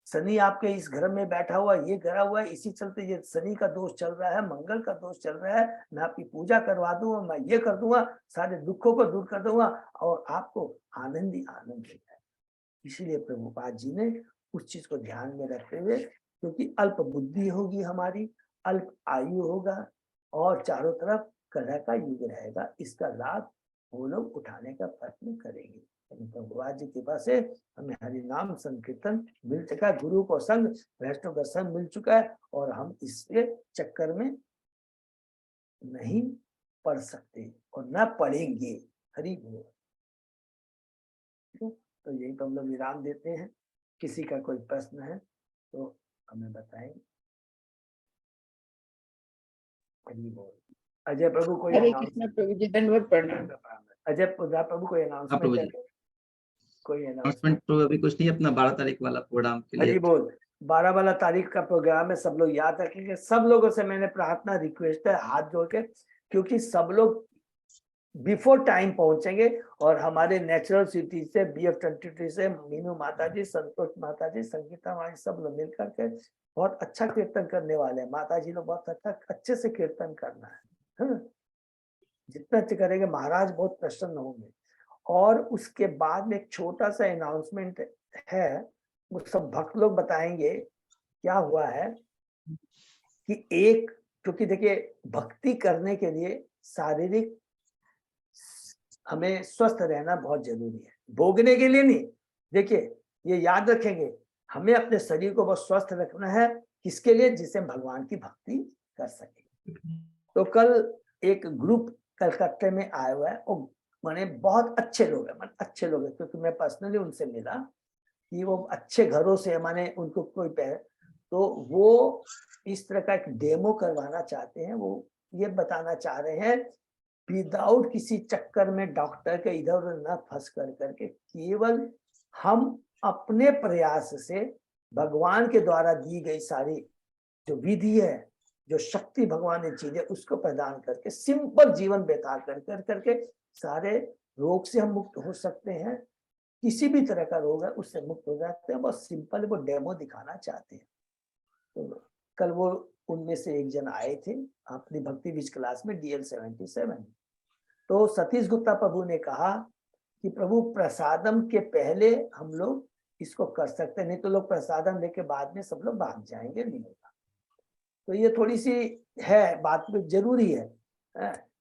शनि आपके इस घर में बैठा हुआ, ये गिरा हुआ है, इसी चलते ये शनि का दोष चल रहा है, मंगल का दोष चल रहा है, मैं आपकी पूजा करवा दूंगा, मैं ये कर दूंगा, सारे दुखों को दूर कर दूंगा और आपको आनंद ही आनंद देगा। इसीलिए प्रभुपाद जी ने उस चीज को ध्यान में रखते हुए, क्योंकि अल्प बुद्धि होगी हमारी, अल्प आयु होगा और चारों तरफ कलह का युग रहेगा, इसका लाभ वो लोग उठाने का प्रयत्न करेंगे। भगवान जी कृपा से हमें हरि नाम संकीर्तन मिल चुका है, गुरु को संग, वैष्णव का संग मिल चुका है, और हम इसके चक्कर में नहीं पढ़ सकते और न पढ़ेंगे। हरि बोल। तो यही तो हम लोग विराम देते हैं। किसी का कोई प्रश्न है तो हमें बताएंगे। हरि बोल। अजय प्रभु कोई हरे कृष्ण प्रभु जी, दंडवत प्रणाम। अजय प्रभु कोई अनाउंसमेंट है? कोई अनाउंसमेंट तो अभी कुछ नहीं, अपना 12 तारीख वाला प्रोग्राम के लिए। हरि बोल। 12 वाला तारीख का प्रोग्राम है, सब लोग याद रखेंगे। सब लोगों से मैंने प्रार्थना रिक्वेस्ट है हाथ जोड़ के, क्योंकि सब लोग बिफोर टाइम पहुंचेंगे और हमारे नेचुरल सिटी से BF23 से मीनू माता जी, संतोष माता जी, संगीता माता, सब लोग मिलकर के बहुत अच्छा कीर्तन करने वाले हैं। माता जी लोग बहुत अच्छे से कीर्तन करना है। जितना अच्छे करेंगे महाराज बहुत प्रसन्न होंगे। और उसके बाद में एक छोटा सा अनाउंसमेंट है, वो सब भक्त लोग बताएंगे क्या हुआ है कि एक, क्योंकि देखिए भक्ति करने के लिए शारीरिक हमें स्वस्थ रहना बहुत जरूरी है, भोगने के लिए नहीं। देखिए ये याद रखेंगे, हमें अपने शरीर को बहुत स्वस्थ रखना है। किसके लिए? जिससे भगवान की भक्ति कर सके। तो कल एक ग्रुप कलकत्ते में आया हुआ है, और माने बहुत अच्छे लोग हैं, माने अच्छे लोग हैं, क्योंकि मैं पर्सनली उनसे मिला कि वो अच्छे घरों से, माने उनको कोई तो वो इस तरह का एक डेमो करवाना चाहते हैं। वो ये बताना चाह रहे हैं विदाउट किसी चक्कर में डॉक्टर के इधर उधर न फंस कर करके, केवल हम अपने प्रयास से भगवान के द्वारा दी गई सारी जो विधि है, जो शक्ति भगवान ने चीजें उसको प्रदान करके सिंपल जीवन व्यतीत कर करके सारे रोग से हम मुक्त हो सकते हैं। किसी भी तरह का रोग है उससे मुक्त हो जाते हैं। बहुत सिंपल वो डेमो दिखाना चाहते हैं। तो कल वो उनमें से एक जन आए थे अपनी भक्ति बीज क्लास में, DL77। तो सतीश गुप्ता प्रभु ने कहा कि प्रभु प्रसादम के पहले हम लोग इसको कर सकते, नहीं तो लोग प्रसादम लेके बाद में सब लोग भाग जाएंगे, नहीं होगा। तो ये थोड़ी सी है बात में जरूरी है,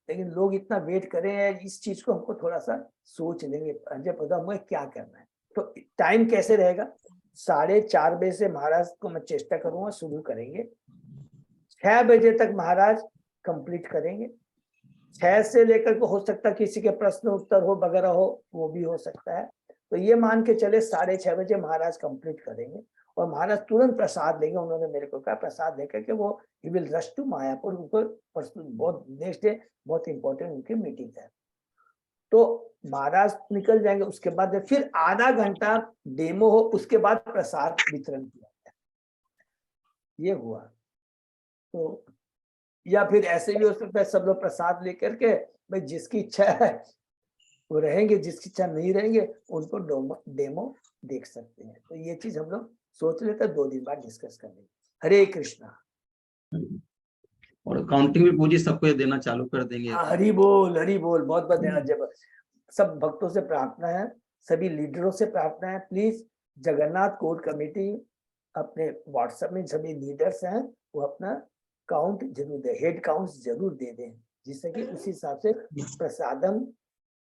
लेकिन लोग इतना वेट कर रहे हैं, इस चीज को हमको थोड़ा सा सोच लेंगे अजय प्रभु मुझे क्या करना है। तो टाइम कैसे रहेगा? 4:30 बजे से महाराज को मैं चेष्टा करूंगा शुरू करेंगे, 6 बजे तक महाराज कंप्लीट करेंगे। 6 से लेकर के हो सकता है किसी के प्रश्न उत्तर हो वगैरह हो, वो भी हो सकता है। तो ये मान के चले 6:30 बजे महाराज कंप्लीट करेंगे, और महाराज तुरंत प्रसाद लेंगे। उन्होंने मेरे को कहा प्रसाद लेकर के वो ही विल रश टू मायापुर, उनको परसों बहुत नेक्स्ट डे बहुत इंपॉर्टेंट उनकी मीटिंग है। तो महाराज निकल जाएंगे, उसके बाद फिर आधा घंटा डेमो हो, उसके बाद प्रसाद वितरण किया जाए। ये हुआ। तो या फिर ऐसे भी हो सकता है सब लोग प्रसाद लेकर के भाई जिसकी इच्छा है वो रहेंगे, जिसकी इच्छा नहीं रहेंगे उनको डेमो देख सकते हैं। तो ये चीज हम लोग सोच लेते हैं, 2 दिन बाद डिस्कस कर लेंगे। हरे कृष्णा। और काउंटिंग भी पूजी सबको ये देना चालू कर देंगे। हरि बोल, हरि बोल। बहुत बहुत देना। जब सब भक्तों से प्रार्थना है, सभी लीडरों से प्रार्थना है, प्लीज जगन्नाथ कोर कमेटी अपने व्हाट्सएप में सभी लीडर्स हैं वो अपना काउंट जरूर दे, हेड काउंट जरूर दे दें, जिससे कि उसी हिसाब से प्रसादम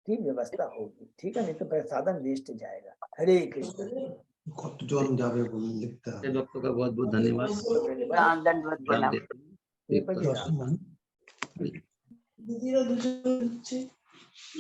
की व्यवस्था होगी। ठीक है, नहीं तो प्रसादम वेस्ट जाएगा। हरे कृष्ण। भक्तों का बहुत बहुत धन्यवाद। दंडवत प्रणाम। ये पर